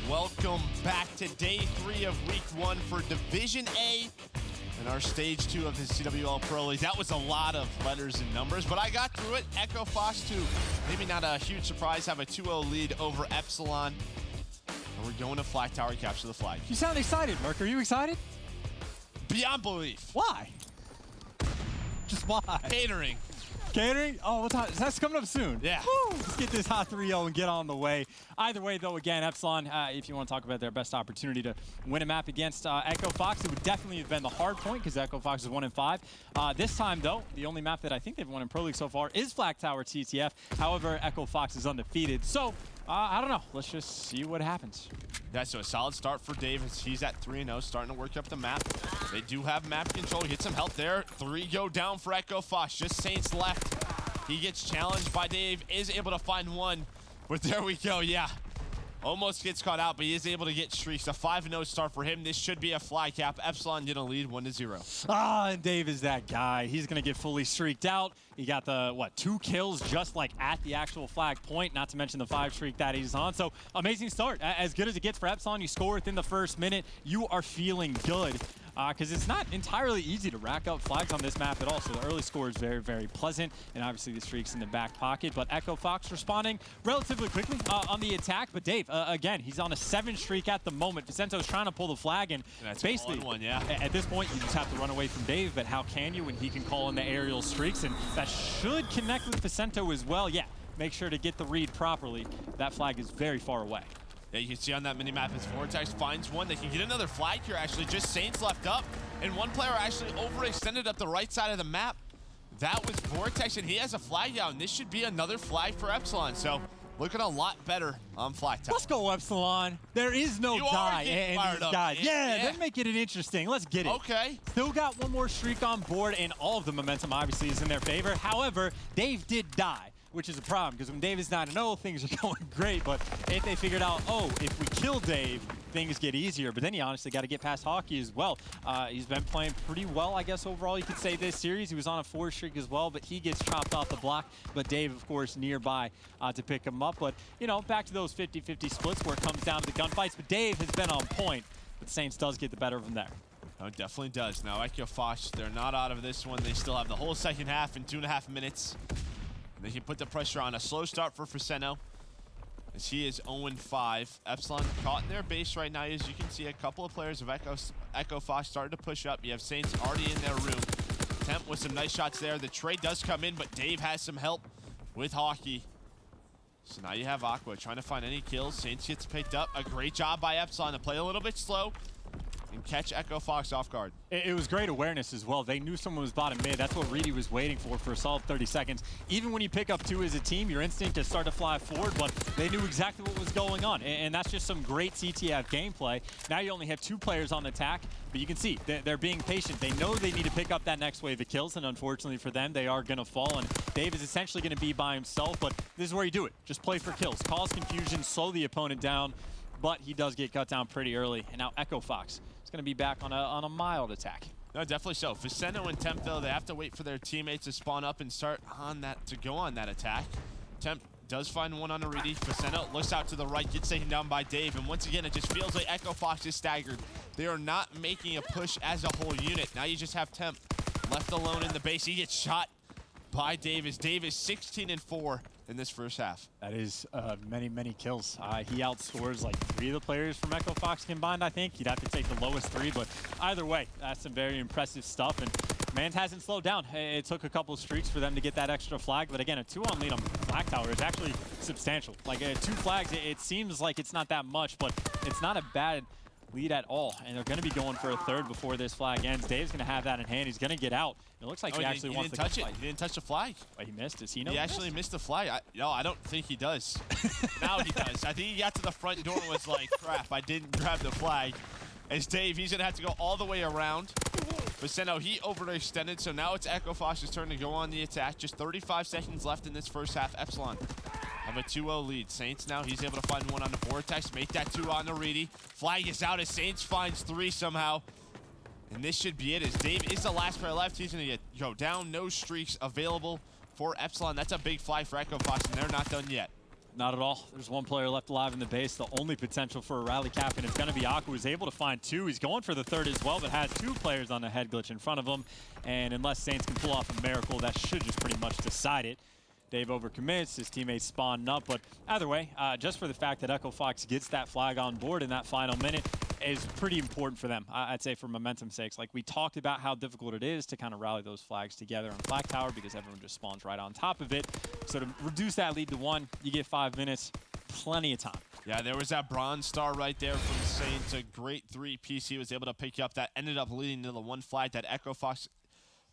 Welcome back to day 3 of week 1 for Division A and our stage 2 of the CWL Pro League. That was a lot of letters and numbers, but I got through it. Echo Fox 2, maybe not a huge surprise, have a 2-0 lead over Epsilon. And we're going to Flag Tower to capture the flag. You sound excited, Merc. Are you excited? Beyond belief. Why? Just why? Catering. Catering? Oh, what time? That's coming up soon. Yeah. Woo! Let's get this hot 3-0 and get on the way. Either way, though, again, Epsilon, if you want to talk about their best opportunity to win a map against Echo Fox, it would definitely have been the hard point because Echo Fox is 1-5. This time, though, the only map that I think they've won in Pro League so far is Flag Tower TTF. However, Echo Fox is undefeated. So, I don't know. Let's just see what happens. Yeah, so a solid start for Dave as he's at 3-0, starting to work up the map. They do have map control. He gets some help there. 3 go down for Echo Fox. Just Saints left. He gets challenged by Dave, is able to find one. But there we go, yeah. Almost gets caught out, but he is able to get streaks. A 5-0 start for him. This should be a fly cap. Epsilon gonna lead 1-0. And Dave is that guy. He's going to get fully streaked out. He got the, 2 kills just like at the actual flag point, not to mention the 5 streak that he's on. So amazing start. As good as it gets for Epsilon, you score within the first minute. You are feeling good. Because it's not entirely easy to rack up flags on this map at all. So the early score is very, very pleasant. And obviously the streaks in the back pocket. But Echo Fox responding relatively quickly on the attack. But Dave, again, he's on a 7 streak at the moment. Vicento's trying to pull the flag. And that's basically, one, yeah. At this point, you just have to run away from Dave. But how can you when he can call in the aerial streaks? And that should connect with Vicento as well. Yeah, make sure to get the read properly. That flag is very far away. Yeah, you can see on that minimap as Vortex finds one. They can get another flag here, actually. Just Saints left up. And one player actually overextended up the right side of the map. That was Vortex, and he has a flag down. This should be another flag for Epsilon. So looking a lot better on Flag Tower. Let's go, Epsilon. There is no die in these guys. Yeah, they're making it interesting. Let's get it. Okay. Still got one more streak on board, and all of the momentum obviously is in their favor. However, Dave did die, which is a problem because when Dave is 9-0, things are going great. But if they figured out, oh, if we kill Dave, things get easier. But then you honestly got to get past Hockey as well. He's been playing pretty well, I guess, overall, you could say, this series. He was on a 4 streak as well, but he gets chopped off the block. But Dave, of course, nearby to pick him up. But, you know, back to those 50-50 splits where it comes down to the gunfights. But Dave has been on point. But Saints does get the better of him there. Oh, it definitely does. Now, Echo Fox, they're not out of this one. They still have the whole second half in 2.5 minutes. They can put the pressure on. A slow start for Vicento, as he is 0-5. Epsilon caught in their base right now. As you can see, a couple of players of Echo Fox started to push up. You have Saints already in their room. Temp with some nice shots there. The trade does come in, but Dave has some help with Hockey. So now you have Aqua trying to find any kills. Saints gets picked up. A great job by Epsilon to play a little bit slow and catch Echo Fox off guard. It was great awareness as well. They knew someone was bottom mid. That's what Reedy was waiting for a solid 30 seconds. Even when you pick up 2 as a team, your instinct is start to fly forward, but they knew exactly what was going on. And that's just some great CTF gameplay. Now you only have 2 players on the attack, but you can see they're being patient. They know they need to pick up that next wave of kills, and unfortunately for them, they are going to fall. And Dave is essentially going to be by himself, but this is where you do it. Just play for kills. Cause confusion, slow the opponent down, but he does get cut down pretty early. And now Echo Fox is going to be back on a mild attack. No, definitely so. Vicento and Temp, though, they have to wait for their teammates to spawn up and start on that, to go on that attack. Temp does find one on a Reedy. Vicento looks out to the right, gets taken down by Dave. And once again, it just feels like Echo Fox is staggered. They are not making a push as a whole unit. Now you just have Temp left alone in the base. He gets shot by Davis. Dave is 16-4 in this first half. That is many, many kills. He outscores like 3 of the players from Echo Fox combined, I think. You'd have to take the lowest 3, but either way, that's some very impressive stuff. And Mans hasn't slowed down. It took a couple of streaks for them to get that extra flag, but again, a 2-on lead on Flag Tower is actually substantial. Like 2 flags, it seems like it's not that much, but it's not a bad lead at all, and they're going to be going for a 3rd before this flag ends. Dave's going to have that in hand. He's going to get out. It looks like he actually wants to touch it. He didn't touch the flag. Wait, he missed. Does he know? He actually missed the flag. No, I don't think he does. Now he does. I think he got to the front door and was like, crap, I didn't grab the flag. As Dave, he's going to have to go all the way around. Vicento, he overextended, so now it's Echo Fox's turn to go on the attack. Just 35 seconds left in this first half. Epsilon have a 2-0 lead. Saints now, he's able to find one on the Vortex, make that 2 on the Reedy. Flag is out as Saints finds 3 somehow. And this should be it, as Dave is the last player left. He's going to go down. No streaks available for Epsilon. That's a big flag for Echo Fox, and they're not done yet. Not at all. There's one player left alive in the base. The only potential for a rally cap, and it's going to be Aqua, who's able to find 2. He's going for the 3rd as well, but has 2 players on the head glitch in front of him. And unless Saints can pull off a miracle, that should just pretty much decide it. Dave overcommits, his teammates spawn up, but either way, just for the fact that Echo Fox gets that flag on board in that final minute is pretty important for them, I'd say, for momentum's sakes. Like, we talked about how difficult it is to kind of rally those flags together on Flag Tower because everyone just spawns right on top of it. So to reduce that lead to 1, you get 5 minutes, plenty of time. Yeah, there was that bronze star right there from Saints, a great 3-piece he was able to pick up that ended up leading to the 1 flag that Echo Fox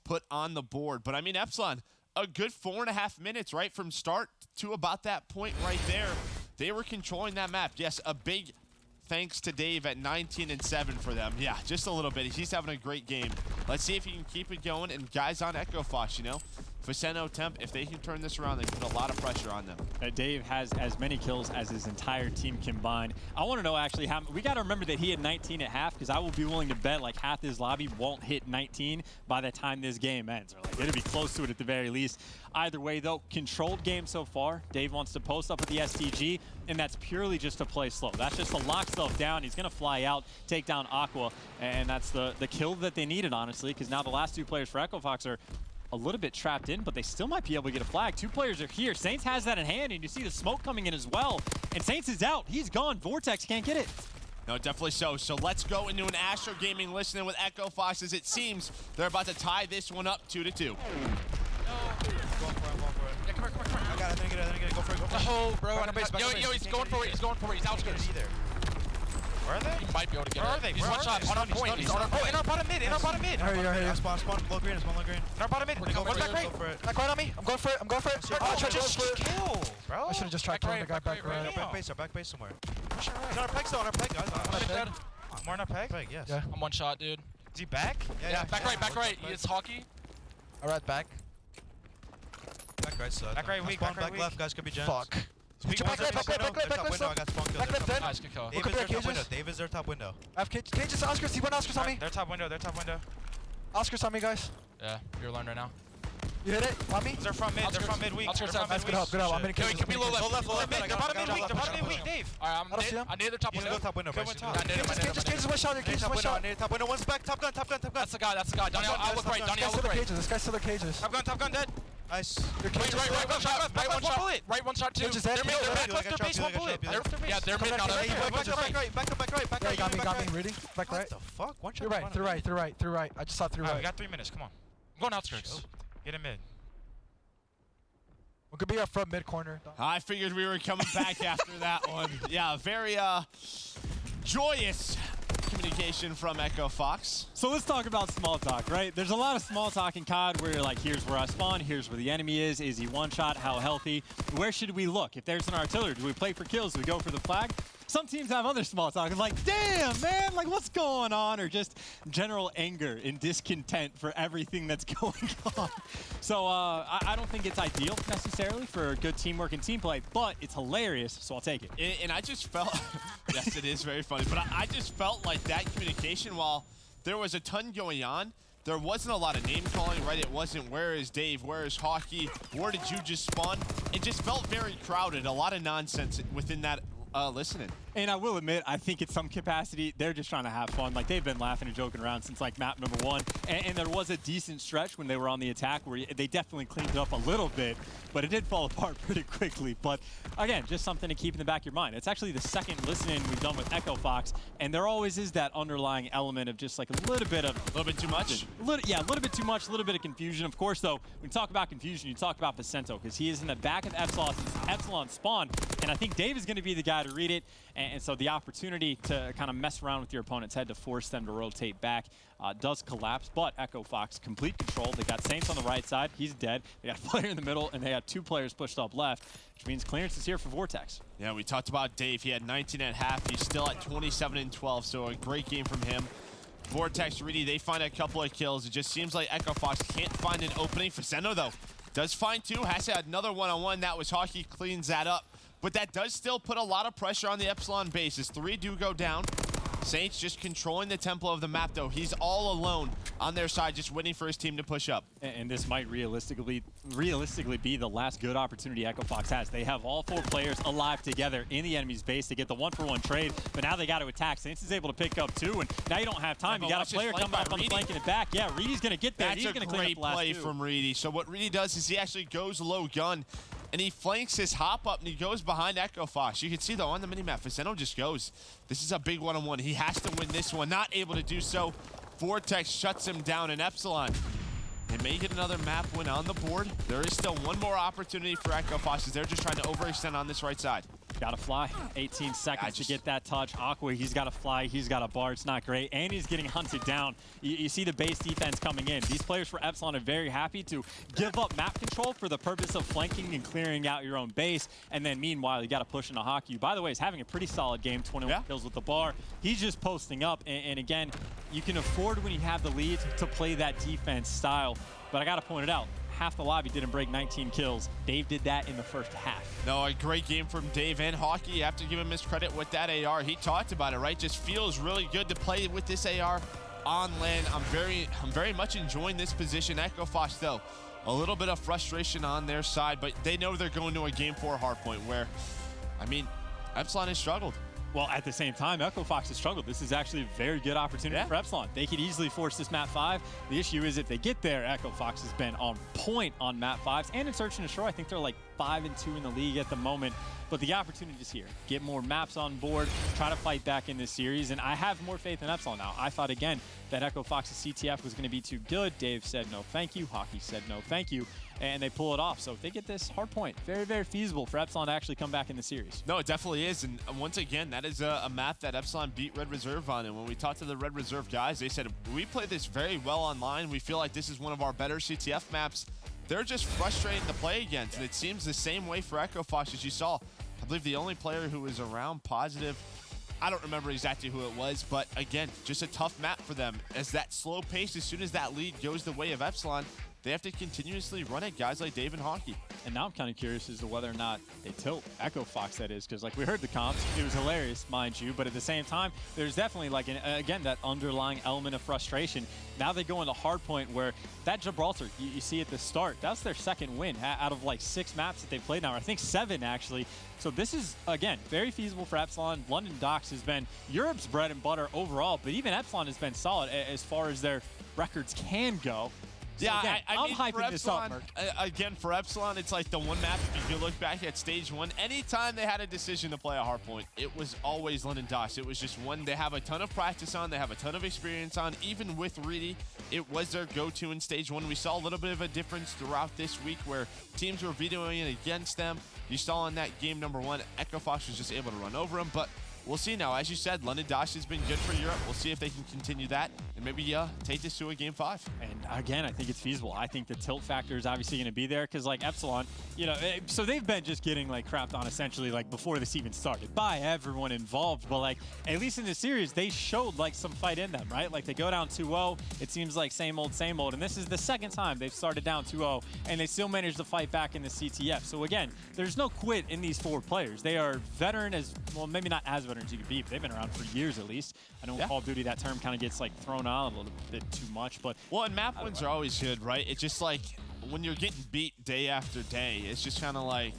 put on the board. But I mean, Epsilon, a good 4.5 minutes, right, from start to about that point right there. They were controlling that map. Yes, a big thanks to Dave at 19-7 for them. Yeah, just a little bit. He's having a great game. Let's see if he can keep it going. And guys on Echo Fox, you know, Faceno, Temp, if they can turn this around, they can put a lot of pressure on them. Dave has as many kills as his entire team combined. I want to know actually how, we got to remember that he had 19 at half, because I will be willing to bet like half his lobby won't hit 19 by the time this game ends. Or like it'll be close to it at the very least. Either way though, controlled game so far. Dave wants to post up with the STG, and that's purely just to play slow. That's just to lock stuff down. He's going to fly out, take down Aqua, and that's the kill that they needed, honestly, because now the last 2 players for Echo Fox are a little bit trapped in, but they still might be able to get a flag. 2 players are here. Saints has that in hand, and you see the smoke coming in as well. And Saints is out. He's gone. Vortex can't get it. No, definitely so. So let's go into an Astro Gaming listening with Echo Fox, as it seems they're about to tie this one up 2-2. Going for it. Yeah, come here. I got it. Then get it. Go for it. Oh, bro. Yo, He's going for it. He's outskirts. Either. Where are they? He might be able to get Where it. are they? He's Where one are shot. they? He's on point. He's on our point. In our bottom mid. Hurry. Spawn low green. In our bottom mid. Go for it. Back right. Back right on me. I'm going for it. Just kill, bro. I should have just tried killing the guy back right. Back base somewhere. He's on our peg still. On our peg, guys. More on our peg? Yes. Yeah. I'm one shot, dude. Is he back? Yeah, back right. It's hockey. Alright, back. Back right, so. Back right weak. Back left, guys. Could be gens. Fuck. Back left. I got spawn kills. Back left. Nice, good kill. Dave is their top window. I have cages. Oscars. He went Oscars on me. Their top window. Oscars on me, guys. Yeah, you're alone right now. You hit it on me. They're from mid. They're from mid weak. That's good help. I'm in Yo, he could be low left. Low left. They're bottom mid weak. They're bottom mid weak. Dave. Alright, I don't see him. I need their top He's window. go top window. Cages. One shot. Cages. One shot. Top window. One's back. Top gun. That's the guy. Daniel, I'll look right. Daniel, I'll look right. This guy's still in cages. Top gun dead. Nice. Right, one shot. Right, one shot, 2. Cages dead. They're mid. Back left their base. One bullet. Yeah, they're mid now. Back right. Yeah, got me. Ready? Back right. What the fuck? One shot. Through right. I just saw through We right. got 3 minutes. Come on. I'm going outskirts. Get him mid. We could be up front mid corner. I figured we were coming back after that one. Yeah, very joyous communication from Echo Fox. So let's talk about small talk, right? There's a lot of small talk in COD where you're like, here's where I spawn, here's where the enemy is he one shot, how healthy? Where should we look? If there's an artillery, do we play for kills? Do we go for the flag? Some teams have other small talk. It's like, damn, man, like what's going on? Or just general anger and discontent for everything that's going on. So I don't think it's ideal necessarily for good teamwork and team play, but it's hilarious, so I'll take it. And I just felt, yes, it is very funny, but I just felt like that communication, while there was a ton going on, there wasn't a lot of name calling, right? It wasn't, where is Dave? Where is Hockey? Where did you just spawn? It just felt very crowded. A lot of nonsense within that listening. And I will admit, I think in some capacity, they're just trying to have fun. Like, they've been laughing and joking around since, like, map number 1. And there was a decent stretch when they were on the attack where they definitely cleaned it up a little bit, but it did fall apart pretty quickly. But, again, just something to keep in the back of your mind. It's actually the second listening we've done with Echo Fox, and there always is that underlying element of just, like, a little bit too much? A little bit too much, a little bit of confusion. Of course, though, when you talk about confusion, you talk about Vicento, because he is in the back of Epsilon spawn, and I think Dave is going to be the guy to read it. And so the opportunity to kind of mess around with your opponent's head to force them to rotate back does collapse. But Echo Fox, complete control. They got Saints on the right side. He's dead. They got a player in the middle, and they got 2 players pushed up left, which means clearance is here for Vortex. Yeah, we talked about Dave. He had 19 at half. He's still at 27-12, so a great game from him. Vortex, Reedy, they find a couple of kills. It just seems like Echo Fox can't find an opening. Faceno, though, does find 2. Has had another one-on-one. That was Hockey, cleans that up. But that does still put a lot of pressure on the Epsilon bases. 3 do go down. Saints just controlling the tempo of the map, though. He's all alone on their side, just waiting for his team to push up. And this might realistically be the last good opportunity Echo Fox has. They have all 4 players alive together in the enemy's base to get the 1-for-1 trade, but now they got to attack. Saints is able to pick up 2, and now you don't have time. You got a player coming up on the flank and it back. Yeah, Reedy's going to get there. That's He's going to clean up a great the last play 2. from Reedy. So what Reedy does is he actually goes low gun, and he flanks his hop up, and he goes behind Echo Fox. You can see, though, on the minimap, Viceno just goes. This is a big one-on-one. He has to win this one. Not able to do so. Vortex shuts him down, and Epsilon, they may get another map win on the board. There is still one more opportunity for Echo Fox, as they're just trying to overextend on this right side. Gotta fly. 18 seconds to get that touch. Aqua, he's got to fly. He's got a bar. It's not great. And he's getting hunted down. You see the base defense coming in. These players for Epsilon are very happy to give up map control for the purpose of flanking and clearing out your own base. And then meanwhile, you got to push into Hockey. By the way, he's having a pretty solid game. 21 kills with the bar. He's just posting up. And again, you can afford when you have the lead to play that defense style. But I got to point it out. Half the lobby didn't break 19 kills. Dave did that in the first half. No, a great game from Dave and Hockey. You have to give him his credit with that AR. He talked about it, right? Just feels really good to play with this AR on land. I'm very much enjoying this position. Echo Fox, though, a little bit of frustration on their side, but they know they're going to a game 4 hardpoint where, I mean, Epsilon has struggled. Well, at the same time, Echo Fox has struggled. This is actually a very good opportunity for Epsilon. They could easily force this map 5. The issue is if they get there, Echo Fox has been on point on map 5s. And in Search and Destroy, I think they're like 5-2 in the league at the moment. But the opportunity is here. Get more maps on board, try to fight back in this series. And I have more faith in Epsilon now. I thought, again, that Echo Fox's CTF was going to be too good. Dave said no thank you. Hockey said no thank you. And they pull it off. So if they get this hard point, very, very feasible for Epsilon to actually come back in the series. No, it definitely is. And once again, that is a map that Epsilon beat Red Reserve on. And when we talked to the Red Reserve guys, they said, we play this very well online. We feel like this is one of our better CTF maps. They're just frustrating to play against. And it seems the same way for Echo Fox, as you saw. I believe the only player who was around positive, I don't remember exactly who it was, but again, just a tough map for them. As that slow pace, as soon as that lead goes the way of Epsilon, they have to continuously run at guys like Dave and Hockey. And now I'm kind of curious as to whether or not they tilt Echo Fox, that is, because like we heard the comps, it was hilarious, mind you, but at the same time, there's definitely like, again, that underlying element of frustration. Now they go into hardpoint where that Gibraltar, you see at the start, that's their second win out of like 6 maps that they've played now, or I think 7 actually. So this is, again, very feasible for Epsilon. London Docks has been Europe's bread and butter overall, but even Epsilon has been solid as far as their records can go. So Yeah, again, I I'm mean, hyping for this up, Epsilon, Merc. again, for Epsilon, it's like the one map, if you look back at stage 1, anytime they had a decision to play a hardpoint, it was always London Docks. It was just one they have a ton of practice on, they have a ton of experience on. Even with Reedy, it was their go-to in stage 1. We saw a little bit of a difference throughout this week where teams were vetoing it against them. You saw in that game number 1, Echo Fox was just able to run over them, but we'll see now. As you said, London Docks has been good for Europe. We'll see if they can continue that and maybe take this to a game 5. And again, I think it's feasible. I think the tilt factor is obviously going to be there because like Epsilon, you know, so they've been just getting like crapped on essentially like before this even started by everyone involved. But like at least in this series, they showed like some fight in them, right? Like they go down 2-0. It seems like same old, same old. And this is the second time they've started down 2-0 and they still managed to fight back in the CTF. So again, there's no quit in these 4 players. They are veteran as, well, maybe not as veteran as you could be, but they've been around for years at least. I know in Call of Duty that term kind of gets like thrown out a little bit too much, but well, and map wins are always good, right? It's just like when you're getting beat day after day, it's just kind of like,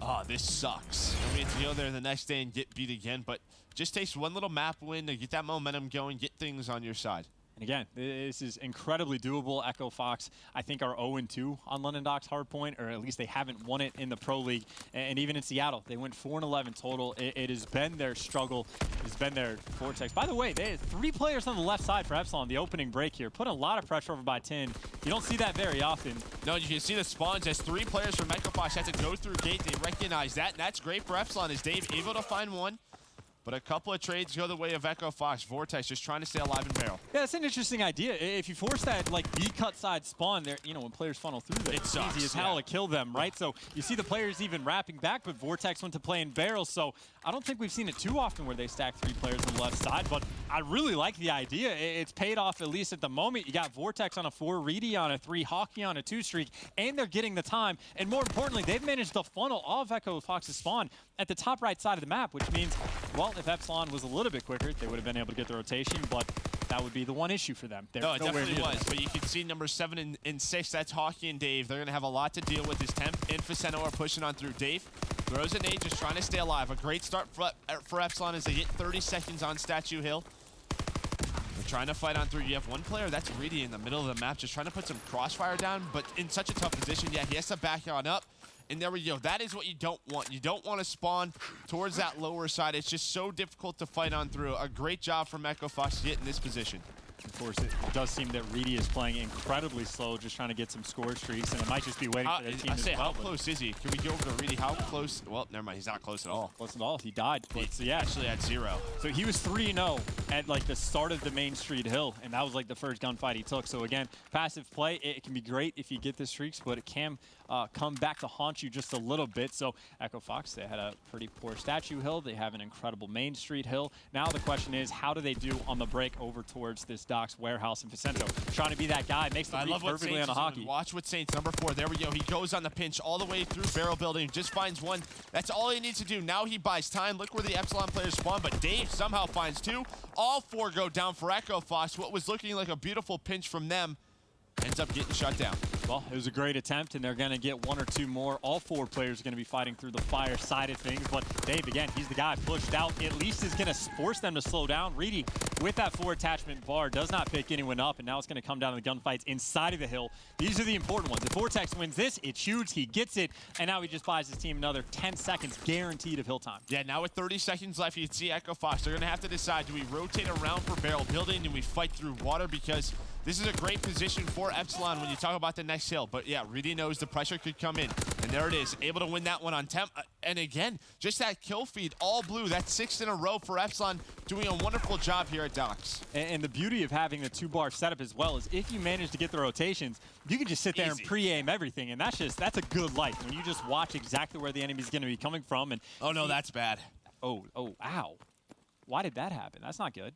oh, this sucks. I mean, to go there the next day and get beat again, but just takes one little map win to get that momentum going, get things on your side. And again, this is incredibly doable. Echo Fox, I think, are 0-2 on London Docks hardpoint, or at least they haven't won it in the Pro League. And even in Seattle, they went 4-11 total. It has been their struggle. It's been their Vortex. By the way, they had 3 players on the left side for Epsilon, the opening break here. Put a lot of pressure over by 10. You don't see that very often. No, you can see the spawns as 3 players from Echo Fox had to go through gate. They recognize that, and that's great for Epsilon. Is Dave able to find one? But a couple of trades go the way of Echo Fox. Vortex just trying to stay alive in barrel. Yeah, that's an interesting idea. If you force that like B-cut side spawn there, you know, when players funnel through there, it's easy as hell to kill them, right? So you see the players even wrapping back, but Vortex went to play in barrels. So I don't think we've seen it too often where they stack 3 players on the left side, but I really like the idea. It's paid off at least at the moment. You got Vortex on a 4, Reedy on a 3, Hockey on a 2 streak, and they're getting the time. And more importantly, they've managed to funnel all of Echo Fox's spawn at the top right side of the map, which means Well, if Epsilon was a little bit quicker, they would have been able to get the rotation, but that would be the one issue for them. They're No, it nowhere definitely near was. that. But you can see number 7 and 6, that's Hockey and Dave. They're going to have a lot to deal with. As Temp and Facento are pushing on through. Dave throws a nade, just trying to stay alive. A great start for Epsilon as they get 30 seconds on Statue Hill. They're trying to fight on through. You have one player, that's Reedy, in the middle of the map, just trying to put some crossfire down, but in such a tough position. Yeah, he has to back on up. And there we go. That is what you don't want. You don't want to spawn towards that lower side. It's just so difficult to fight on through. A great job from Echo Fox to get in this position. Of course, it does seem that Reedy is playing incredibly slow, just trying to get some score streaks, and it might just be waiting for their team I say, as well. how close is he? Can we go over to Reedy? How close? Well, never mind. He's not close at all. Close at all. He died. But, so yeah, Actually at 0. so he was 3-0 at like the start of the Main Street Hill, and that was like the first gunfight he took. So again, passive play, it can be great if you get the streaks, but it can come back to haunt you just a little bit. So Echo Fox, they had a pretty poor Statue Hill. They have an incredible Main Street Hill. Now the question is, how do they do on the break over towards this Doc's warehouse in Facento? Trying to be that guy, makes the read perfectly on the Hockey. Watch what Saints, number 4. There we go. He goes on the pinch all the way through barrel building, just finds one. That's all he needs to do. Now he buys time. Look where the Epsilon players spawn, but Dave somehow finds 2. All 4 go down for Echo Fox. What was looking like a beautiful pinch from them ends up getting shut down. Well, it was a great attempt, and they're going to get 1 or 2 more. All 4 players are going to be fighting through the fire side of things, but Dave, again, he's the guy pushed out. At least is going to force them to slow down. Reedy, with that 4 attachment bar, does not pick anyone up, and now it's going to come down to the gunfights inside of the hill. These are the important ones. If Vortex wins this, it's huge. He gets it, and now he just buys his team another 10 seconds guaranteed of hill time. Yeah, now with 30 seconds left, you can see Echo Fox. They're going to have to decide, do we rotate around for barrel building? Do we fight through water? Because this is a great position for Epsilon when you talk about the next hill. But yeah, Reedy knows the pressure could come in. And there it is, able to win that one on Temp. And again, just that kill feed, all blue. That's 6 in a row for Epsilon, doing a wonderful job here at Doc's. And the beauty of having the 2-bar setup as well is if you manage to get the rotations, you can just sit there and pre-aim everything. And that's a good life when you just watch exactly where the enemy's going to be coming from. And oh no, that's bad. Oh, ow. Why did that happen? That's not good.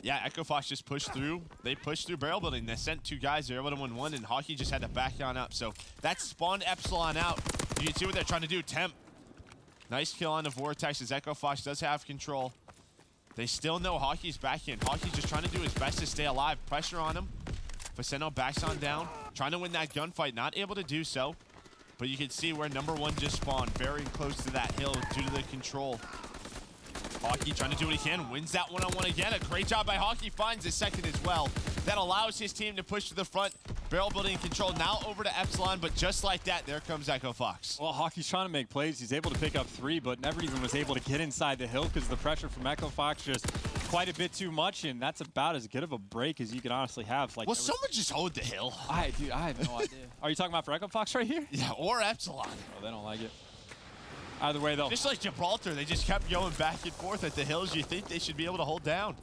Yeah, Echo Fox just pushed through. They pushed through barrel building. They sent 2 guys. They were able to win 1, and Hockey just had to back on up. So that spawned Epsilon out. You can see what they're trying to do. Temp. Nice kill on the Vortex as Echo Fox does have control. They still know Hockey's back in. Hockey's just trying to do his best to stay alive. Pressure on him. Facento backs on down. Trying to win that gunfight. Not able to do so. But you can see where number 1 just spawned. Very close to that hill due to the control. Hockey trying to do what he can, wins that one-on-one again. A great job by Hockey, finds his second as well. That allows his team to push to the front. Barrel building control now over to Epsilon, but just like that, there comes Echo Fox. Well, Hockey's trying to make plays. He's able to pick up 3, but never even was able to get inside the hill because the pressure from Echo Fox just quite a bit too much, and that's about as good of a break as you can honestly have. Like, well, someone just hold the hill. Dude, I have no idea. Are you talking about for Echo Fox right here? Yeah, or Epsilon. Oh, they don't like it. Either way, though. Just like Gibraltar, they just kept going back and forth at the hills you think they should be able to hold down.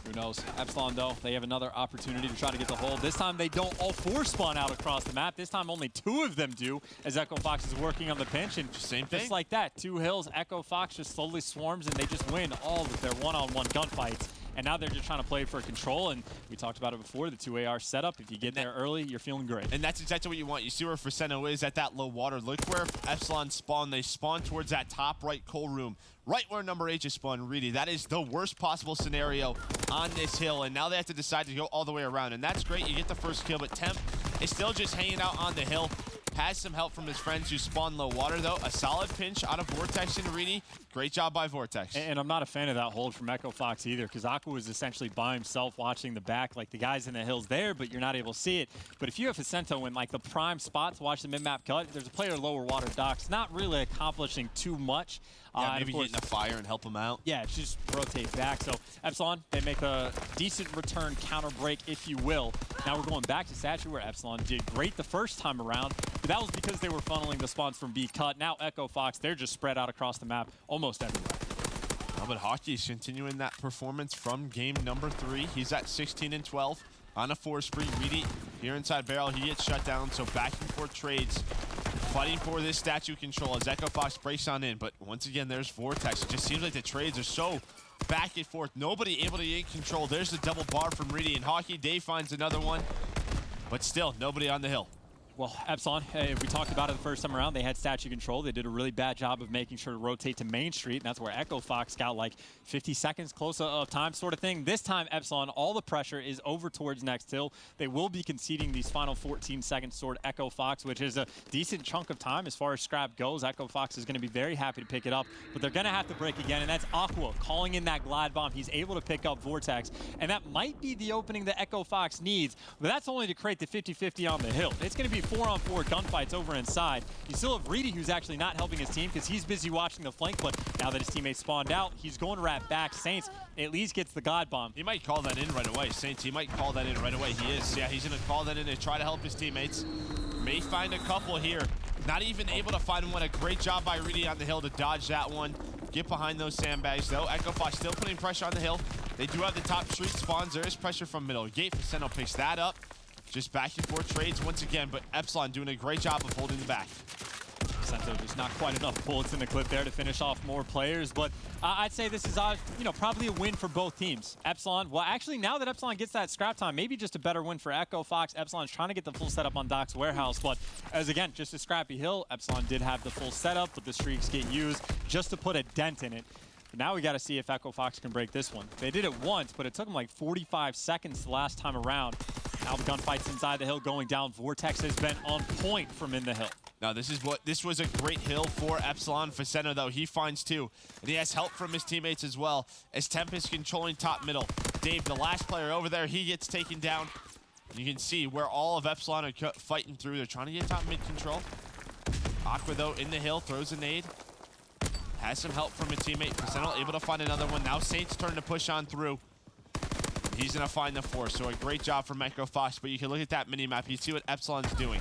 Who knows? Epsilon, though, they have another opportunity to try to get the hold. This time, they don't all 4 spawn out across the map. This time, only 2 of them do, as Echo Fox is working on the pinch. And same thing. Just like that, 2 hills, Echo Fox just slowly swarms, and they just win all of their one-on-one gunfights. And now they're just trying to play for control, and we talked about it before, the 2 AR setup. If you get there early, you're feeling great. And that's exactly what you want. You see where Facento is at that low water. Look where Epsilon spawn. They spawn towards that top right coal room, right where number 8 is spawned, Reedy. That is the worst possible scenario on this hill, and now they have to decide to go all the way around. And that's great. You get the first kill, but Temp is still just hanging out on the hill. Has some help from his friends who spawn low water, though. A solid pinch out of Vortex and Reedy. Great job by Vortex. And I'm not a fan of that hold from Echo Fox either, because Aqua was essentially by himself watching the back. Like, the guys in the hills there, but you're not able to see it. But if you have Facento in, like, the prime spot to watch the mid-map cut, there's a player lower water Docks, not really accomplishing too much. Yeah, maybe getting a fire and help him out. Yeah, it's just rotate back. So Epsilon, they make a decent return counter break, if you will. Now we're going back to Statue, where Epsilon did great the first time around, but that was because they were funneling the spawns from B cut. Now Echo Fox, they're just spread out across the map almost everywhere. But Hockey's continuing that performance from game number 3. He's at 16 and 12 on a 4 spree. Reedy here inside barrel, he gets shut down, so back and forth trades. Fighting for this statue control as Echo Fox breaks on in, but once again, there's Vortex. It just seems like the trades are so back and forth. Nobody able to get control. There's the double bar from Reedy and Hockey. Dave finds another one, but still, nobody on the hill. Well, Epsilon, we talked about it the first time around. They had statue control. They did a really bad job of making sure to rotate to Main Street, and that's where Echo Fox got like 50 seconds close of time sort of thing. This time, Epsilon, all the pressure is over towards next hill. They will be conceding these final 14 seconds toward Echo Fox, which is a decent chunk of time as far as scrap goes. Echo Fox is going to be very happy to pick it up, but they're going to have to break again, and that's Aqua calling in that glide bomb. He's able to pick up Vortex, and that might be the opening that Echo Fox needs, but that's only to create the 50-50 on the hill. It's going to be 4-on-4 gunfights over inside. You still have Reedy, who's actually not helping his team because he's busy watching the flank, but now that his teammates spawned out, he's going to wrap back. Saints at least gets the God Bomb. He might call that in right away. Saints, he might call that in right away. He is. Yeah, he's going to call that in and try to help his teammates. May find a couple here. Not even able to find one. A great job by Reedy on the hill to dodge that one. Get behind those sandbags, though. Echo Fox still putting pressure on the hill. They do have the top street spawns. There is pressure from middle gate. Faceno picks that up. Just back and forth trades once again, but Epsilon doing a great job of holding the back. Sento, just not quite enough bullets in the clip there to finish off more players, but I'd say this is probably a win for both teams. Epsilon, well, actually, now that Epsilon gets that scrap time, maybe just a better win for Echo Fox. Epsilon's trying to get the full setup on Doc's warehouse, but as again, just a scrappy hill. Epsilon did have the full setup, but the streaks get used just to put a dent in it. But now we got to see if Echo Fox can break this one. They did it once, but it took them like 45 seconds the last time around. Now the gunfight's inside the hill going down. Vortex has been on point from in the hill. Now this was a great hill for Epsilon. Faceno, though, he finds two. And he has help from his teammates as well, as Temp is controlling top middle. Dave, the last player over there, he gets taken down. You can see where all of Epsilon are fighting through. They're trying to get top mid control. Aqua, though, in the hill, throws a nade. Has some help from a teammate. Faceno able to find another one. Now Saints turn to push on through. He's going to find the four, so a great job from Echo Fox, but you can look at that mini-map. You see what Epsilon's doing.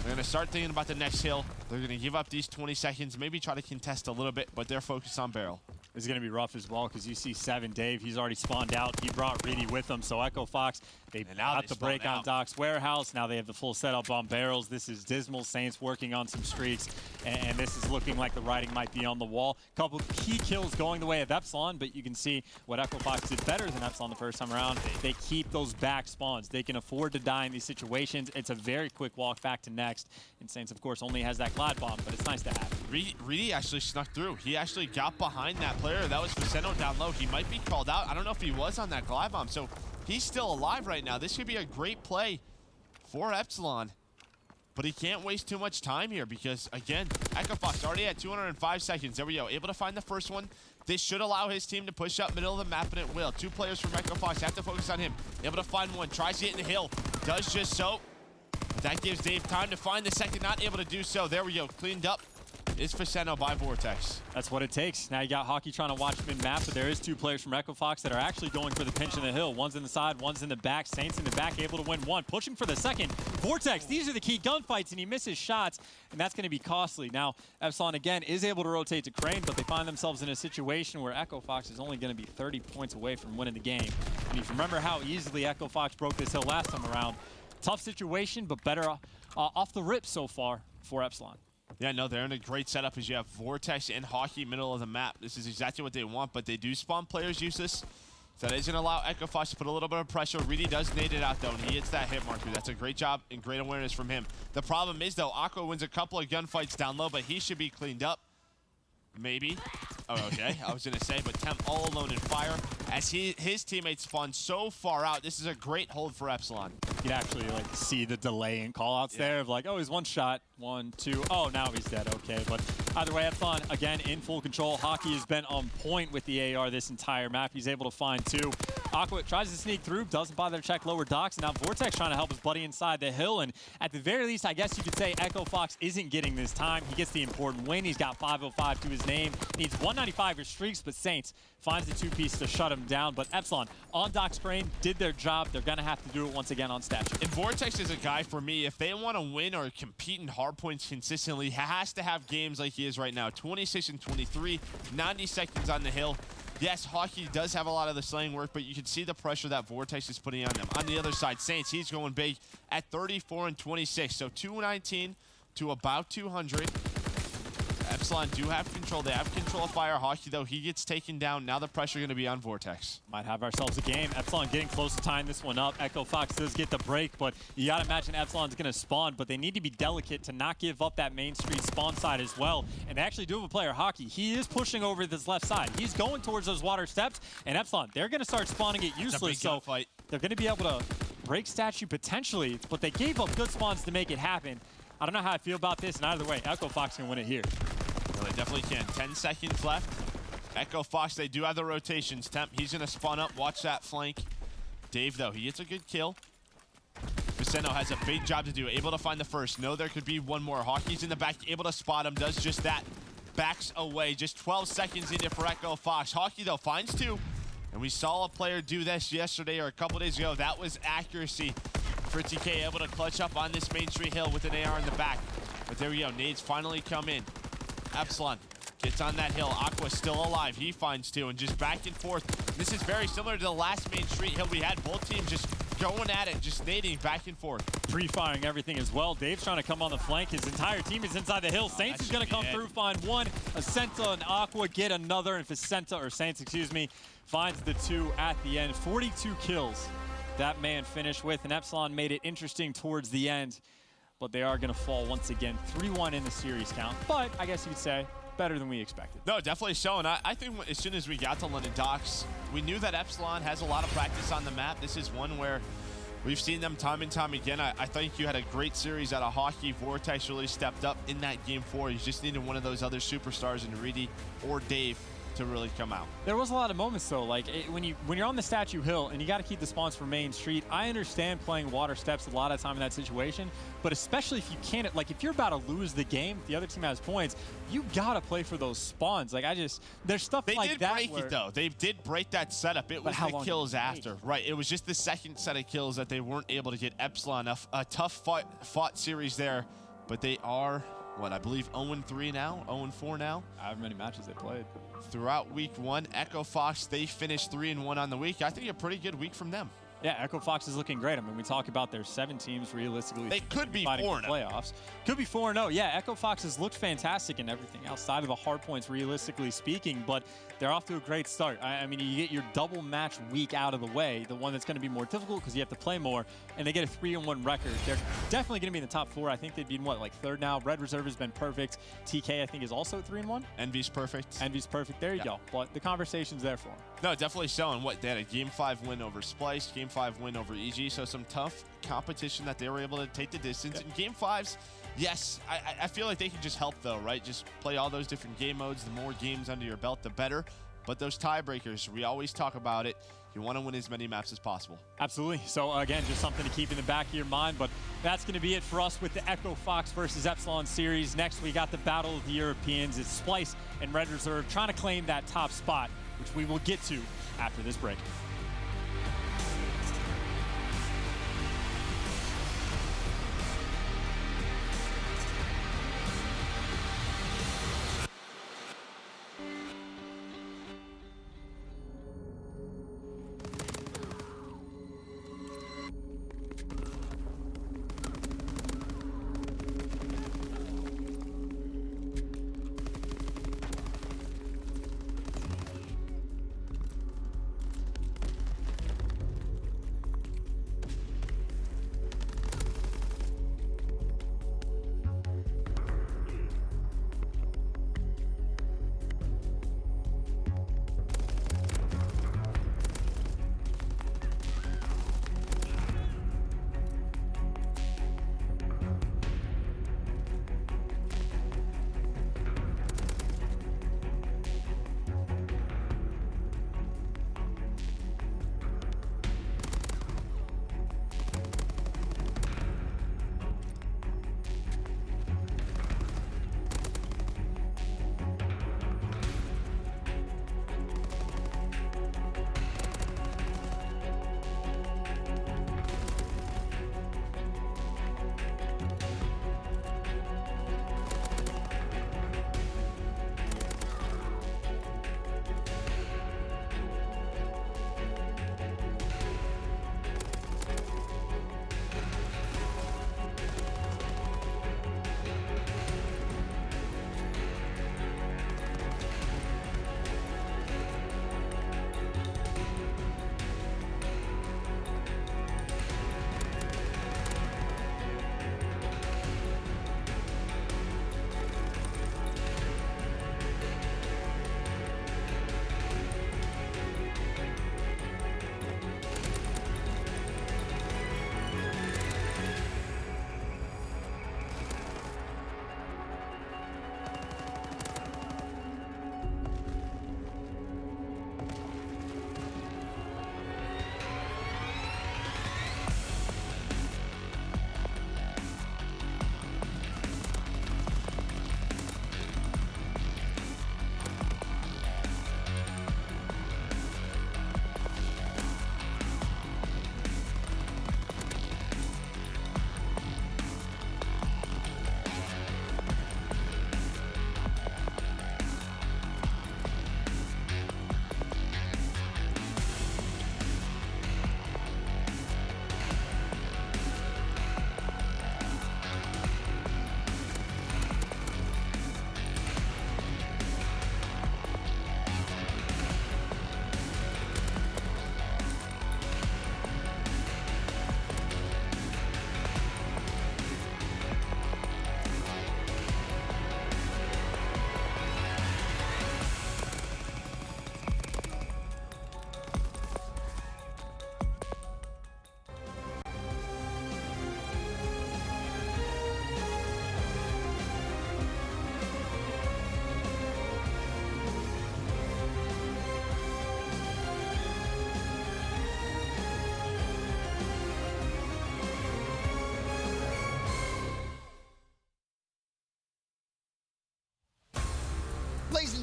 They're going to start thinking about the next hill. They're going to give up these 20 seconds, maybe try to contest a little bit, but they're focused on barrel. It's going to be rough as well because you see 7 Dave. He's already spawned out. He brought Reedy with him, so Echo Fox, they got the break on Doc's warehouse. Now they have the full setup on barrels. This is dismal. Saints working on some streaks, and this is looking like the writing might be on the wall. Couple key kills going the way of Epsilon, but you can see what Echo Fox did better than Epsilon the first time around. They keep those back spawns. They can afford to die in these situations. It's a very quick walk back to next, and Saints, of course, only has that glide bomb, but it's nice to have. Reedy actually snuck through. He actually got behind that player. That was Faceno down low. He might be called out. I don't know if he was on that glide bomb, so he's still alive right now. This could be a great play for Epsilon, but he can't waste too much time here because, again, Echo Fox already at 205 seconds. There we go. Able to find the first one. This should allow his team to push up middle of the map, and it will. 2 players from Echo Fox have to focus on him. Able to find one. Tries to get in the hill. Does just so. But that gives Dave time to find the second. Not able to do so. There we go. Cleaned up is Faceno by Vortex. That's what it takes. Now you got Hockey trying to watch mid-map, but there is 2 players from Echo Fox that are actually going for the pinch in the hill. One's in the side, one's in the back. Saints in the back, able to win one. Pushing for the second. Vortex, these are the key gunfights, and he misses shots, and that's going to be costly. Now, Epsilon, again, is able to rotate to Crane, but they find themselves in a situation where Echo Fox is only going to be 30 points away from winning the game. And if you remember how easily Echo Fox broke this hill last time around, tough situation, but better off the rip so far for Epsilon. Yeah, no, they're in a great setup as you have Vortex and Hockey middle of the map. This is exactly what they want, but they do spawn players useless. So that is going to allow Echo Fox to put a little bit of pressure. Reedy does nade it out, though, and he hits that hit marker. That's a great job and great awareness from him. The problem is, though, Aqua wins a couple of gunfights down low, but he should be cleaned up. Maybe. Oh, okay. I was going to say, but Temp all alone in fire as his teammates spawn so far out. This is a great hold for Epsilon. You can actually like see the delay in callouts there of like, oh, he's 1 shot, 1, 2, oh, now he's dead. Okay, but either way, Epsilon again in full control. Hockey has been on point with the AR this entire map. He's able to find 2. Aqua tries to sneak through, doesn't bother to check lower docks. Now Vortex trying to help his buddy inside the hill, and at the very least, I guess you could say Echo Fox isn't getting this time. He gets the important win. He's got 505 to his name. Needs 195 for streaks, but Saints finds the 2-piece to shut him down. But Epsilon on Doc's Crane did their job. They're going to have to do it once again on statue. And Vortex is a guy for me, if they want to win or compete in hard points consistently, he has to have games like he is right now. 26 and 23, 90 seconds on the hill. Yes, Hockey does have a lot of the slaying work, but you can see the pressure that Vortex is putting on them. On the other side, Saints, he's going big at 34 and 26. So 219 to about 200. Epsilon do have control. They have control of Fire. Hockey, though, he gets taken down. Now the pressure going to be on Vortex. Might have ourselves a game. Epsilon getting close to tying this one up. Echo Fox does get the break, but you got to imagine Epsilon's going to spawn, but they need to be delicate to not give up that Main Street spawn side as well. And they actually do have a player, Hockey. He is pushing over this left side. He's going towards those water steps, and Epsilon, they're going to start spawning it useless, so they're going to be able to break statue potentially, but they gave up good spawns to make it happen. I don't know how I feel about this, and either way, Echo Fox can win it here. Well, they definitely can. 10 seconds left. Echo Fox, they do have the rotations. Temp, he's going to spawn up. Watch that flank. Dave, though, he gets a good kill. Vicento has a big job to do. Able to find the first. No, there could be one more. Hockey's in the back, able to spot him. Does just that. Backs away. Just 12 seconds in it for Echo Fox. Hockey, though, finds two. And we saw a player do this yesterday or a couple days ago. That was accuracy for TK, able to clutch up on this Main Street hill with an AR in the back. But there we go. Nades finally come in. Epsilon gets on that hill. Aqua still alive. He finds two and just back and forth. This is very similar to the last Main Street hill we had. Both teams just going at it, just nading back and forth. Pre-firing everything as well. Dave's trying to come on the flank. His entire team is inside the hill. Saints is going to come through, find one. Ascenta and Aqua get another, and Vicenta, or Saints, excuse me, finds the two at the end. 42 kills that man finished with, and Epsilon made it interesting towards the end, but they are going to fall once again. 3-1 in the series count, but I guess you could say better than we expected. No, definitely so, and I think as soon as we got to London Docks, we knew that Epsilon has a lot of practice on the map. This is one where we've seen them time and time again. I think you had a great series out of Hockey. Vortex really stepped up in that game 4. You just needed one of those other superstars in Reedy or Dave to really come out. There was a lot of moments though, like when you're on the Statue Hill and you got to keep the spawns for Main Street. I understand playing water steps a lot of time in that situation, but especially if you can't, like if you're about to lose the game, the other team has points, you gotta play for those spawns. Like there's stuff like that. They did break it though. They did break that setup. It was the kills after, right? It was just the second set of kills that they weren't able to get Epsilon. A tough fought series there, but they are, what, I believe 0-3 now, 0-4 now. However many matches they played. Throughout week 1, Echo Fox, they finished 3-1 on the week. I think a pretty good week from them. Yeah, Echo Fox is looking great. I mean, we talk about their 7 teams realistically. They could be 4-0. Playoffs. Could be 4-0. Yeah, Echo Fox has looked fantastic in everything outside of the hard points, realistically speaking, but they're off to a great start. I mean, you get your double match week out of the way, the one that's going to be more difficult because you have to play more, and they get a 3-1 record. They're definitely going to be in the top 4. I think they'd be in, what, like 3rd now? Red Reserve has been perfect. TK, I think, is also 3-1. Envy's perfect. Envy's perfect. There you go. But the conversation's there for them. No, definitely showing what they had a Game 5 win over Splice, Game 5 win over EG, so some tough competition that they were able to take the distance. In Game 5s, yes, I feel like they can just help though, right? Just play all those different game modes. The more games under your belt, the better. But those tiebreakers, we always talk about it. You want to win as many maps as possible. Absolutely. So again, just something to keep in the back of your mind. But that's going to be it for us with the Echo Fox versus Epsilon series. Next, we got the Battle of the Europeans. It's Splice and Red Reserve trying to claim that top spot, which we will get to after this break.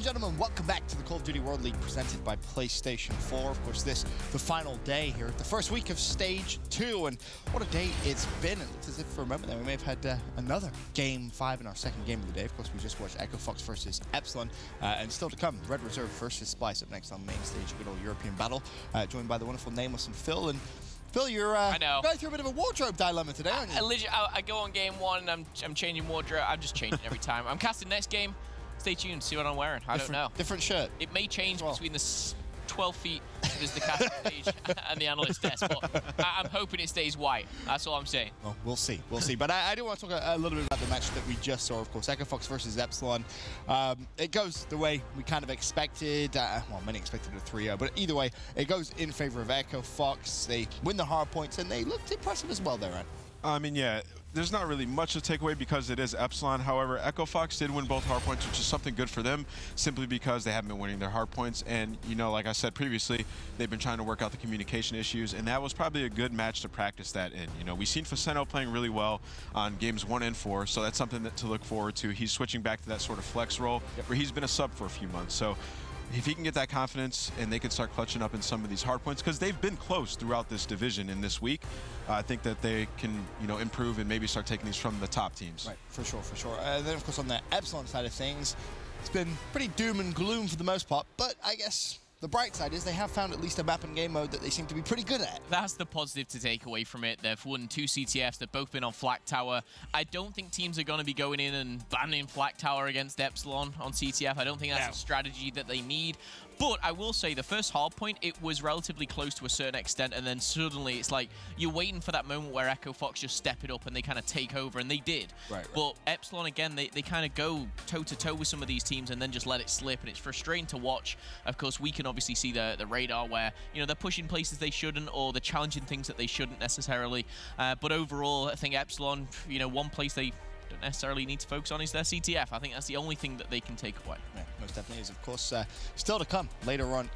gentlemen, welcome back to the Call of Duty World League presented by PlayStation 4. Of course, this the final day here, the first week of Stage 2, and what a day it's been. It looks as if for a moment there we may have had another Game 5 in our second game of the day. Of course, we just watched Echo Fox versus Epsilon, and still to come, Red Reserve versus Splice up next on the main stage, a good old European battle, joined by the wonderful Nameless and Phil. And Phil, you're going through a bit of a wardrobe dilemma today, aren't you? I go on game 1 and I'm changing wardrobe. I'm just changing every time. I'm casting next game. Stay tuned, see what I'm wearing. I don't know. Different shirt. It may change between the 12 feet that is the casting stage and the analyst desk, but I'm hoping it stays white. That's all I'm saying. Well, we'll see. We'll see. But I do want to talk a little bit about the match that we just saw, of course. Echo Fox versus Epsilon. It goes the way we kind of expected. Well, many expected a 3-0, but either way, it goes in favor of Echo Fox. They win the hard points, and they looked impressive as well there, right? I mean, yeah, there's not really much to take away because it is Epsilon. However, Echo Fox did win both hardpoints, which is something good for them, simply because they haven't been winning their hardpoints. And, you know, like I said previously, they've been trying to work out the communication issues, and that was probably a good match to practice that in. You know, we've seen Faceno playing really well on games 1 and 4, so that's something to look forward to. He's switching back to that sort of flex role where he's been a sub for a few months. So if he can get that confidence and they can start clutching up in some of these hard points, because they've been close throughout this division in this week, I think that they can, you know, improve and maybe start taking these from the top teams. Right, for sure, for sure. Then, of course, on the Epsilon side of things, it's been pretty doom and gloom for the most part, but I guess the bright side is they have found at least a map and game mode that they seem to be pretty good at. That's the positive to take away from it. They've won 2 CTFs. They've both been on Flak Tower. I don't think teams are going to be going in and banning Flak Tower against Epsilon on CTF. I don't think that's a strategy that they need. But I will say the first hard point, it was relatively close to a certain extent, and then suddenly it's like you're waiting for that moment where Echo Fox just step it up and they kind of take over, and they did. Right. But Epsilon, again, they kind of go toe-to-toe with some of these teams and then just let it slip, and it's frustrating to watch. Of course, we can obviously see the radar where, you know, they're pushing places they shouldn't, or they're challenging things that they shouldn't necessarily. But overall, I think Epsilon, you know, one place they don't necessarily need to focus on is their CTF. I think that's the only thing that they can take away. Yeah, most definitely is. Of course, still to come later on